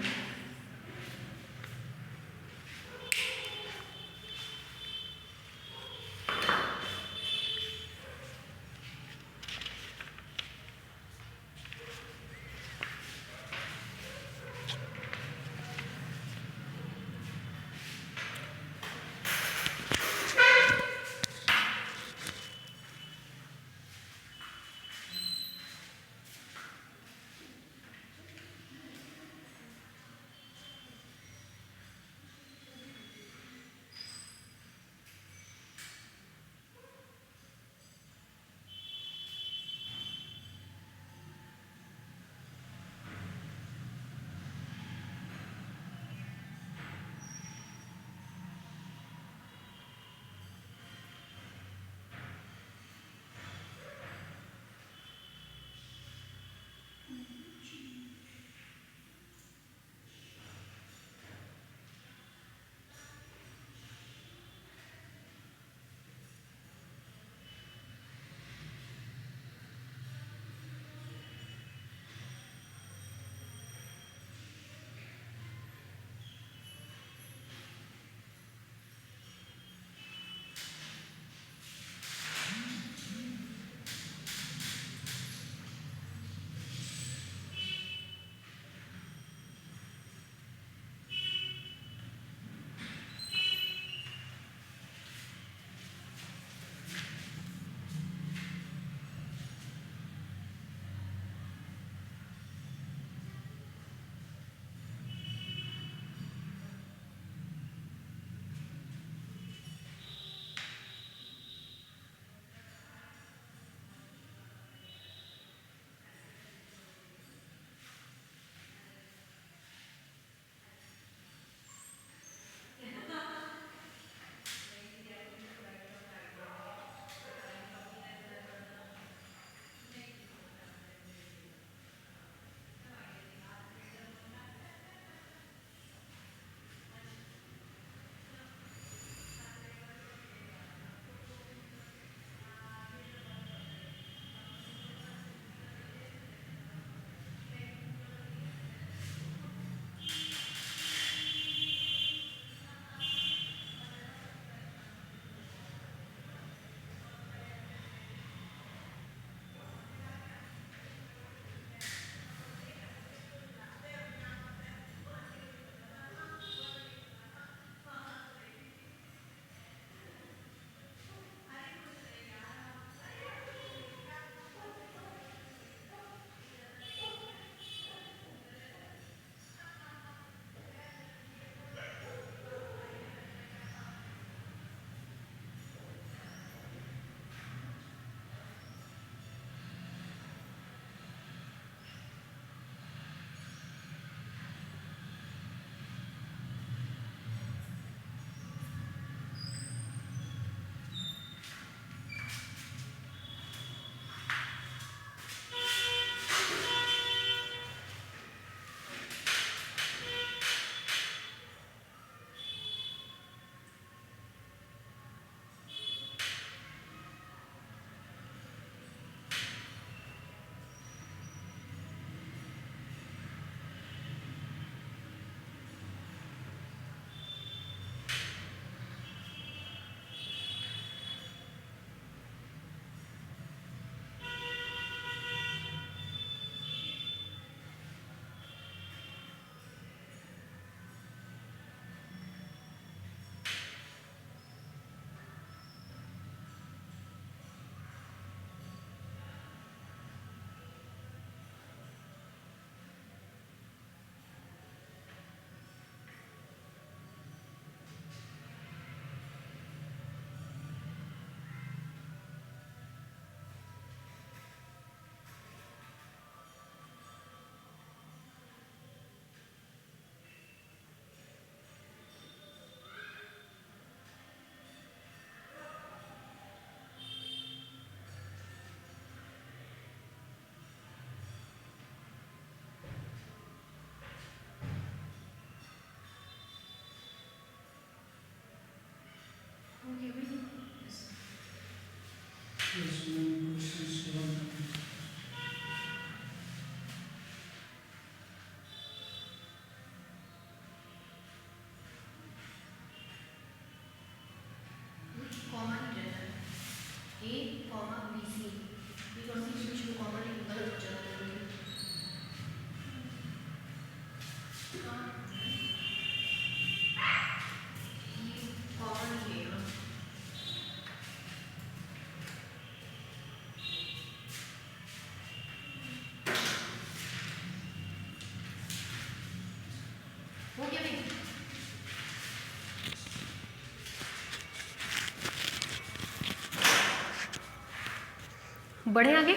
बढ़े आगे,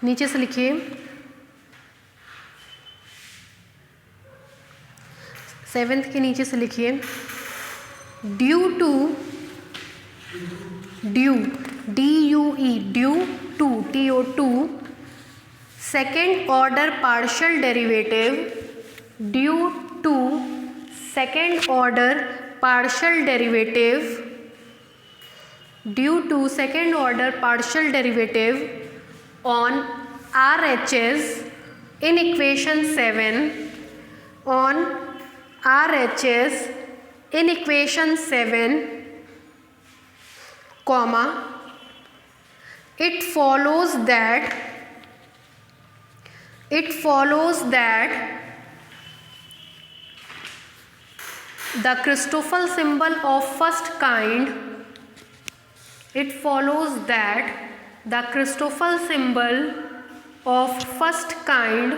नीचे से लिखिए 7th के नीचे से लिखिए due to, due DUE, due to TO2 second order partial derivative, due to second order partial derivative, due to second order partial derivative on RHS in equation 7, on RHS in equation 7, comma, it follows that the Christoffel symbol of first kind, it follows that the Christoffel symbol of first kind,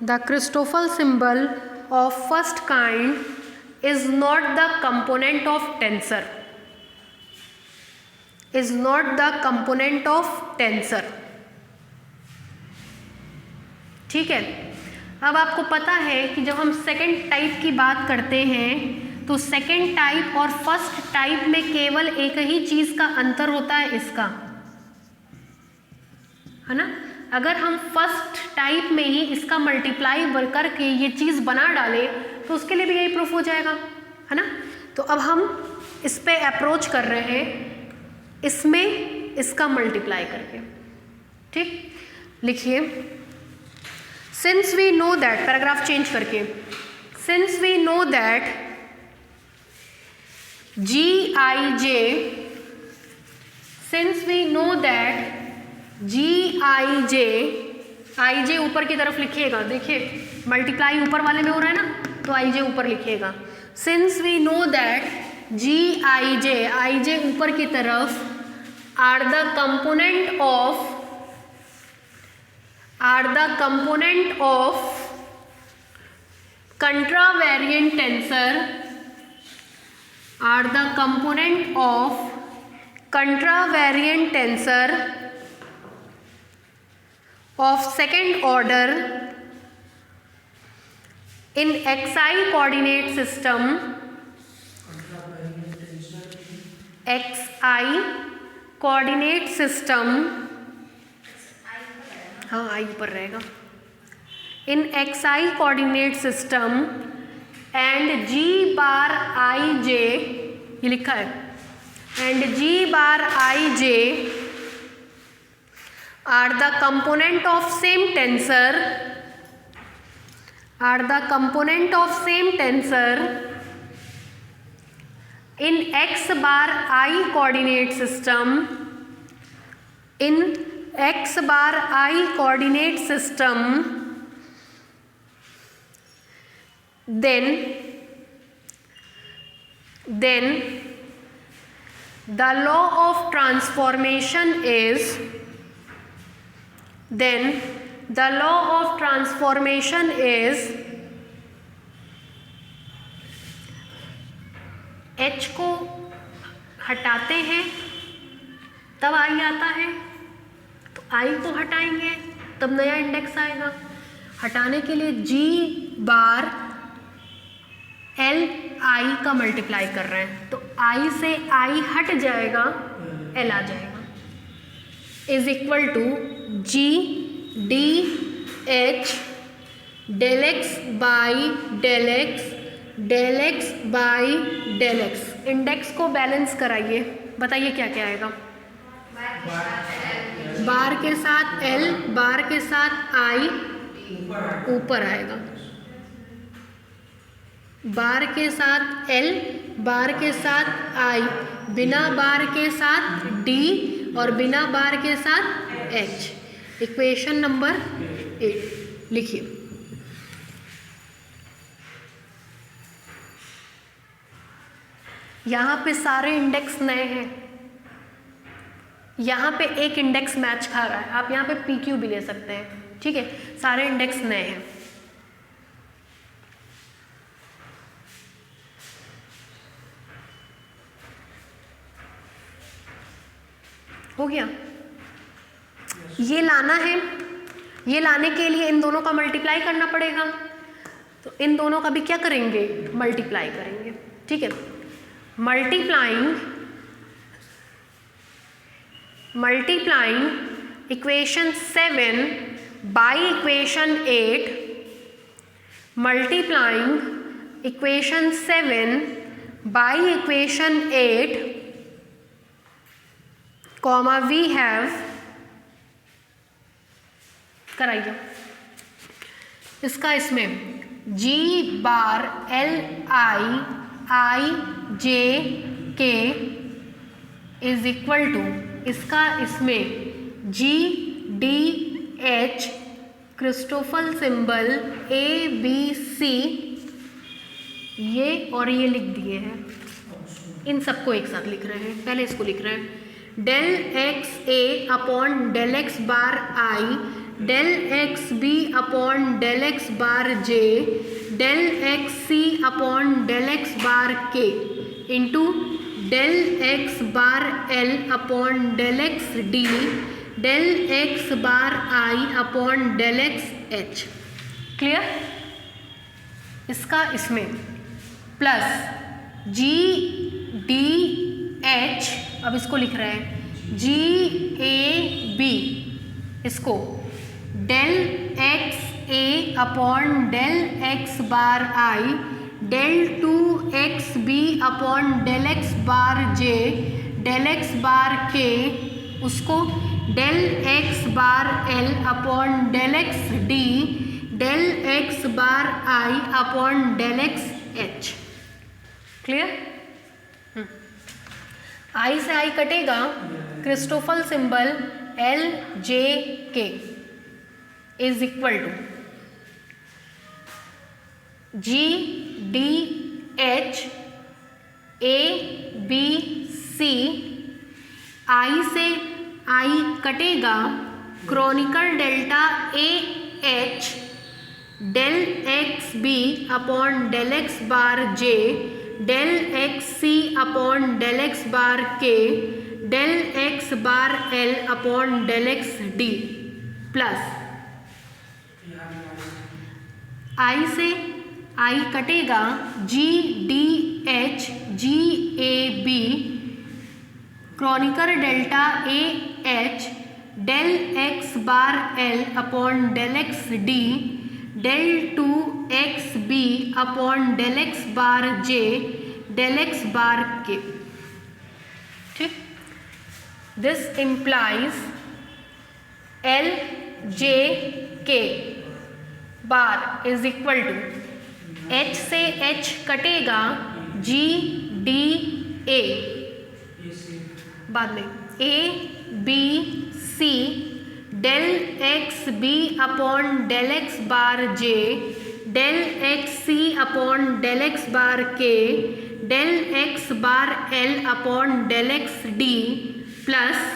the Christoffel symbol of first kind is not the component of tensor, is not the component of tensor। ठीक है, अब आपको पता है कि जब हम second type की बात करते हैं तो सेकेंड टाइप और फर्स्ट टाइप में केवल एक ही चीज़ का अंतर होता है, इसका, है ना। अगर हम फर्स्ट टाइप में ही इसका मल्टीप्लाई करके ये चीज़ बना डालें तो उसके लिए भी यही प्रूफ हो जाएगा, है ना। तो अब हम इस पे अप्रोच कर रहे हैं, इसमें इसका मल्टीप्लाई करके। ठीक, लिखिए since we know that, paragraph change करके, since we know that GIJ, since we know that GIJ, IJ ऊपर की तरफ लिखिएगा, देखिए मल्टीप्लाई ऊपर वाले में हो रहा है ना, तो IJ ऊपर लिखिएगा। Since we know that GIJ, IJ ऊपर की तरफ are the component of contravariant tensor, are the component of contravariant tensor of second order in xi coordinate system, xi coordinate system, हाँ आई पर रहेगा, in xi coordinate system and G bar ij, ये लिखा है, and G bar ij are the component of same tensor, are the component of same tensor in x bar I coordinate system, in x bar I coordinate system, then the law of transformation is, then the law of transformation is h को हटाते हैं तब आई आता है, तो आई को हटाएंगे तब नया इंडेक्स आएगा। हटाने के लिए G बार L I का मल्टीप्लाई कर रहे हैं, तो I से I हट जाएगा, L आ जाएगा, is equal to G D H del x by del x, del x by del x. Index को बैलेंस कराइए, बताइए क्या क्या आएगा। बार के साथ L, बार के साथ I ऊपर आएगा, बार के साथ L, बार के साथ I, बिना बार के साथ D और बिना बार के साथ H। इक्वेशन नंबर 8 लिखिए। यहाँ पे सारे इंडेक्स नए हैं, यहाँ पे एक इंडेक्स मैच खा रहा है, आप यहाँ पे PQ भी ले सकते हैं, ठीक है। सारे इंडेक्स नए हैं। हो गया। ये लाना है, ये लाने के लिए इन दोनों का मल्टीप्लाई करना पड़ेगा, तो इन दोनों का भी क्या करेंगे, मल्टीप्लाई करेंगे। ठीक है, multiplying equation 7 by equation 8, multiplying equation 7 by equation 8, comma we have, कराइए इसका इसमें G bar L I J K is equal to, इसका इसमें G D H Christoffel symbol A B C, ये और ये लिख दिए हैं, इन सबको एक साथ लिख रहे हैं। पहले इसको लिख रहे हैं, del x A upon del x bar I, del x B upon del x bar J, del x C upon del x bar K into del x bar L upon del x D, del x bar I upon del x H. Clear? इसका इसमें plus जी D H, अब इसको लिख रहे हैं G A B, इसको del x A upon del x bar I, del two x B upon del x bar J, del x bar K, उसको del x bar L upon del x D, del x bar I upon del x H. Clear? I से I कटेगा, Christoffel symbol L J K is equal to G D H A B C, I से I कटेगा, Chronicle delta A H del x B upon del x bar J, del x C upon del x bar K, del x bar L upon del x D, plus I से I कटेगा, G D H G A B, Kronecker delta A H del x bar L upon del x D, del two x B upon del x bar J, del x bar K. ठीक, this implies L J K bar is equal to, H से H कटेगा, G D A, बाद में A B C, del x B upon del x bar J, del x C upon del x bar K, del x bar L upon del x D, plus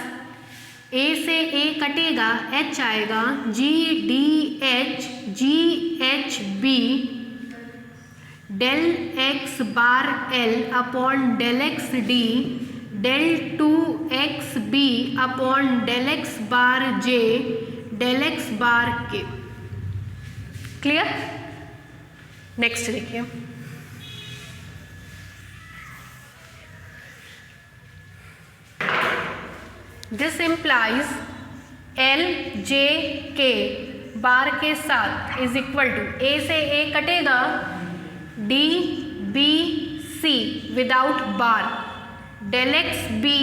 A से A कटेगा, H आएगा, G D H G H B, del x bar L upon del x D, del two x B upon del x bar J, del x bar के। Clear? Next देखिए, this implies L J K बार के साथ is equal to, ए से A कटेगा, D B C without bar, del x B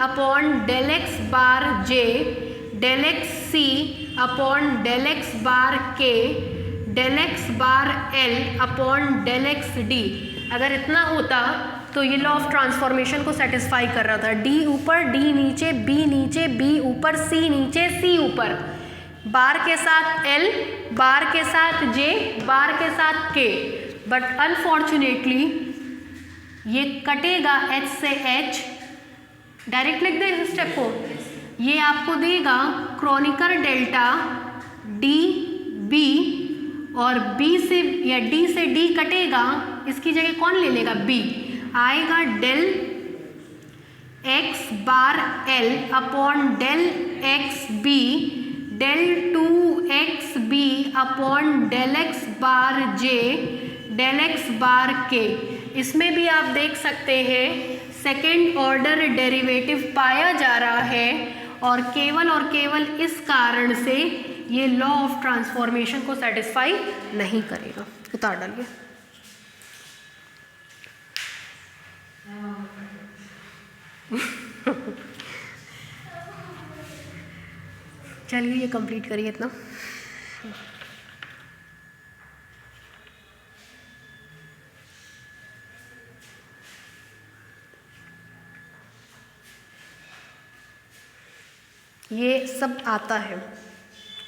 upon del x bar J, del x C upon del x bar K, del x bar L upon del x D. अगर इतना होता तो ये law of transformation को satisfy कर रहा था, D ऊपर डी नीचे बी ऊपर सी नीचे सी ऊपर, बार के साथ एल, बार के साथ जे, बार के साथ के, बट अनफॉर्चुनेटली ये कटेगा एच से एच, डायरेक्ट लिख दे इस स्टेप को, ये आपको देगा क्रॉनिकल डेल्टा डी बी, और बी से या डी से डी कटेगा, इसकी जगह कौन ले लेगा, बी आएगा, del x bar L upon del x B del two x B upon del x bar J del x bar K. इसमें भी आप देख सकते हैं सेकेंड ऑर्डर डेरिवेटिव पाया जा रहा है और केवल इस कारण से ये लॉ ऑफ ट्रांसफॉर्मेशन को सेटिस्फाई नहीं करेगा। उतार डालिए। चलिए ये कंप्लीट करिए इतना। ये सब आता है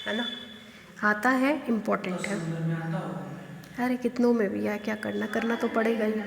ना, आता है, इम्पोर्टेंट है। अरे कितनों में भी है, क्या करना तो पड़ेगा ही।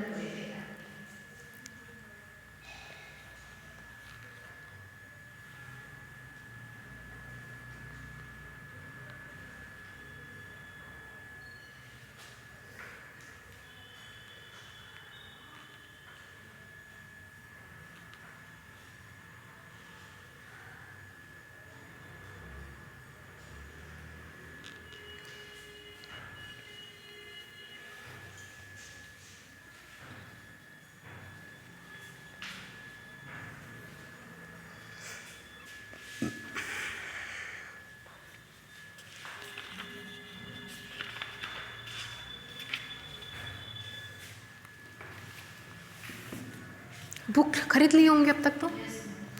बुक खरीद लिए होंगे अब तक तो,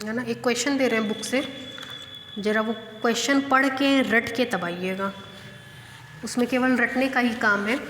है ना। एक क्वेश्चन दे रहे हैं बुक से, जरा वो क्वेश्चन पढ़ के रट के तब आइएगा, उसमें केवल रटने का ही काम है।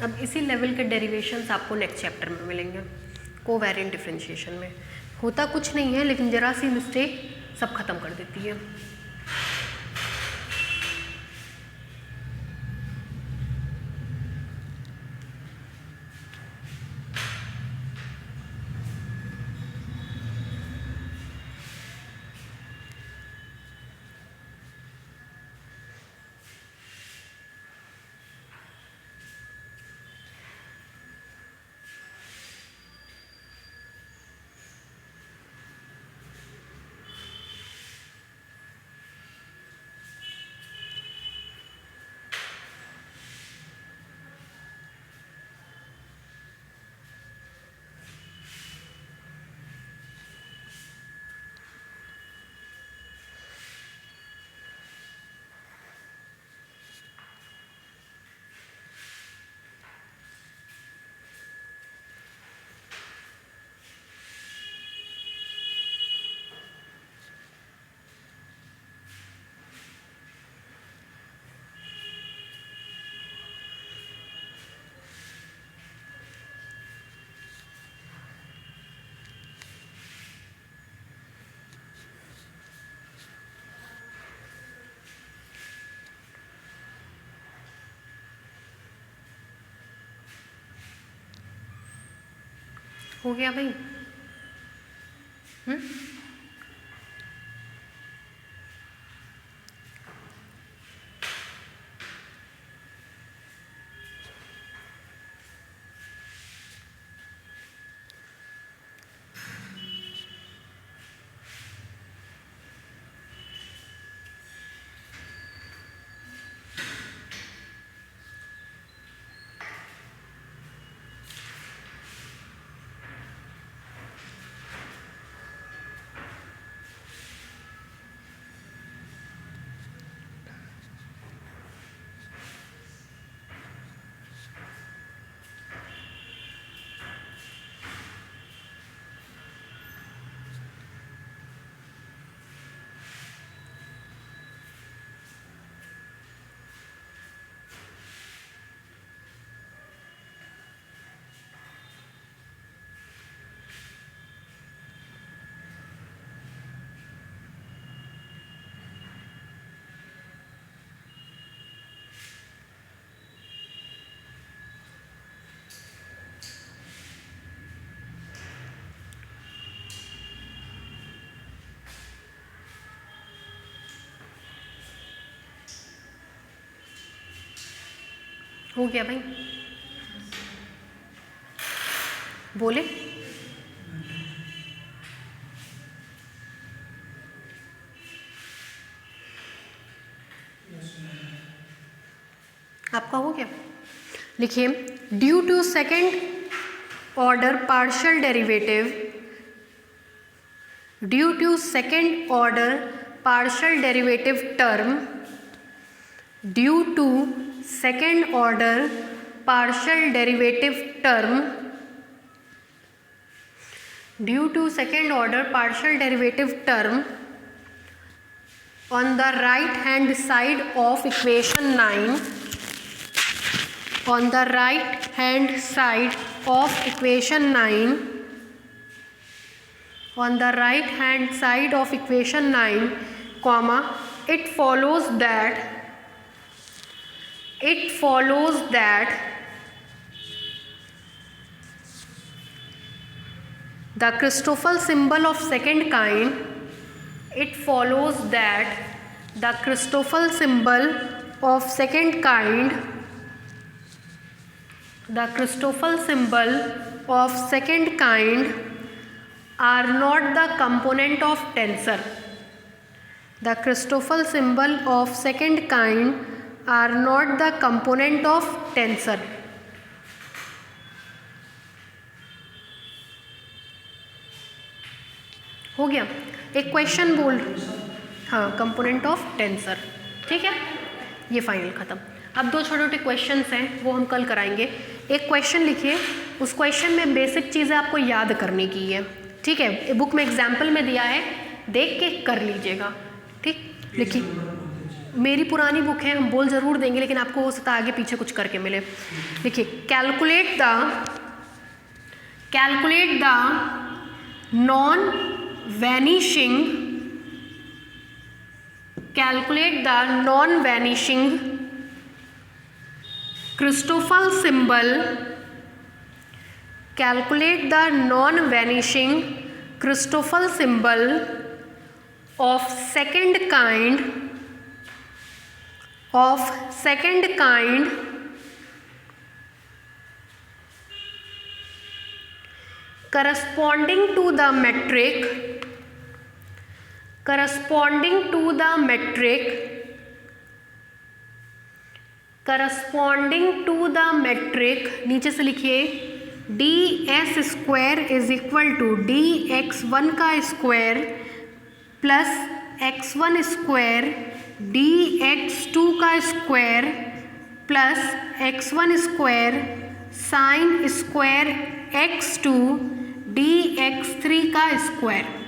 अब इसी लेवल के डेरिवेशंस आपको नेक्स्ट चैप्टर में मिलेंगे, कोवेरिएंट डिफरेंशिएशन में। होता कुछ नहीं है, लेकिन जरा सी मिस्टेक सब खत्म कर देती है। हो गया भाई? हो गया भाई, बोले। आपका हो गया? लिखिए, due to second order partial derivative, due to second order partial derivative term, due to second order partial derivative term, due to second order partial derivative term on the right hand side of equation 9, on the right hand side of equation 9, on the right hand side of equation 9, comma, it follows that the Christoffel symbol of second kind, it follows that the Christoffel symbol of second kind, the Christoffel symbol of second kind are not the component of tensor. The Christoffel symbol of second kind are not the component of tensor. हो गया? एक question बोल, हाँ, component of tensor, ठीक है, ये final ख़त्म। अब दो छोटे छोटे क्वेश्चंस हैं, वो हम कल कराएंगे। एक क्वेश्चन लिखिए, उस क्वेश्चन में बेसिक चीज़ें आपको याद करने की है, ठीक है, बुक में एग्जाम्पल में दिया है, देख के कर लीजिएगा, ठीक। लिखिए, मेरी पुरानी बुक है, हम बोल ज़रूर देंगे, लेकिन आपको हो सकता है आगे पीछे कुछ करके मिले। लिखिए, calculate the non vanishing, calculate the non-vanishing Christoffel symbol, calculate the non-vanishing Christoffel symbol of second kind corresponding to the metric, नीचे से लिखिए, ds square is equal to dx1 का square plus x1 square dx2 का square plus x1 square sine square x2 dx3 का square.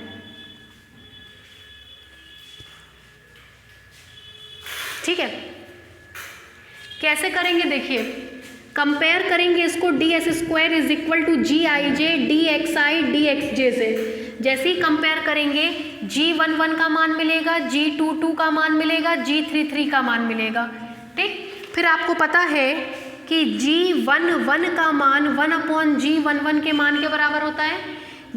ठीक है, कैसे करेंगे देखिए, कंपेयर करेंगे इसको ds square is equal to G I J D X I D X J से। जैसे ही कंपेयर करेंगे g11 का मान मिलेगा, g22 का मान मिलेगा, g33 का मान मिलेगा, ठीक। फिर आपको पता है कि g11 का मान 1/g11 के मान के बराबर होता है,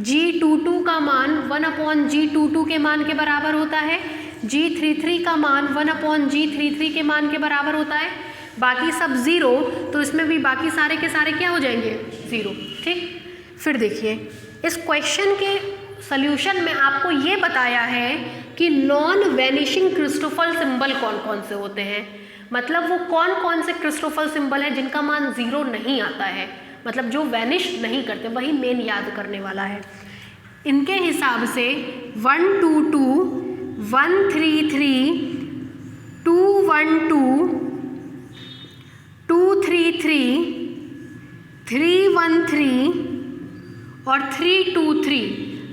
g22 का मान 1/g22 के मान के बराबर होता है, g33 का मान 1/g33 के मान के बराबर होता है, बाकी सब ज़ीरो, तो इसमें भी बाकी सारे के सारे क्या हो जाएंगे, ज़ीरो, ठीक। फिर देखिए, इस क्वेश्चन के सॉल्यूशन में आपको ये बताया है कि नॉन वैनिशिंग क्रिस्टोफल सिंबल कौन कौन से होते हैं, मतलब वो कौन कौन से क्रिस्टोफल सिंबल हैं जिनका मान ज़ीरो नहीं आता है, मतलब जो वैनिश नहीं करते, वही मेन याद करने वाला है। इनके हिसाब से 122, 133, 212, 233, 313 और 323,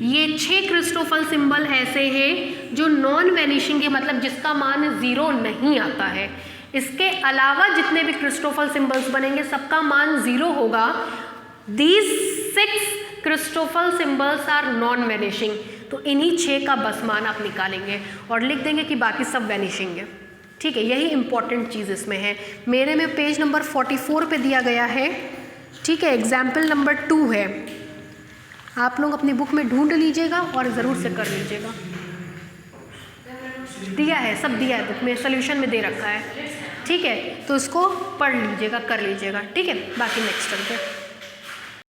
ये 6 क्रिस्टोफल सिंबल ऐसे हैं जो नॉन वैनिशिंग है, मतलब जिसका मान ज़ीरो नहीं आता है। इसके अलावा जितने भी क्रिस्टोफल सिंबल्स बनेंगे सबका मान ज़ीरो होगा। These 6 Christoffel symbols are non vanishing, तो इन्हीं 6 का बस मान आप निकालेंगे और लिख देंगे कि बाकी सब वैनिशिंग है, ठीक है। यही इंपॉर्टेंट चीज़ इसमें है। मेरे में पेज नंबर 44 पे दिया गया है, ठीक है, एग्जाम्पल नंबर 2 है, आप लोग अपनी बुक में ढूंढ लीजिएगा और ज़रूर से कर लीजिएगा। दिया है, सब दिया है बुक में, सोल्यूशन में दे रखा है, ठीक है। तो उसको पढ़ लीजिएगा, कर लीजिएगा, ठीक है। बाकी नेक्स्ट चलते हैं।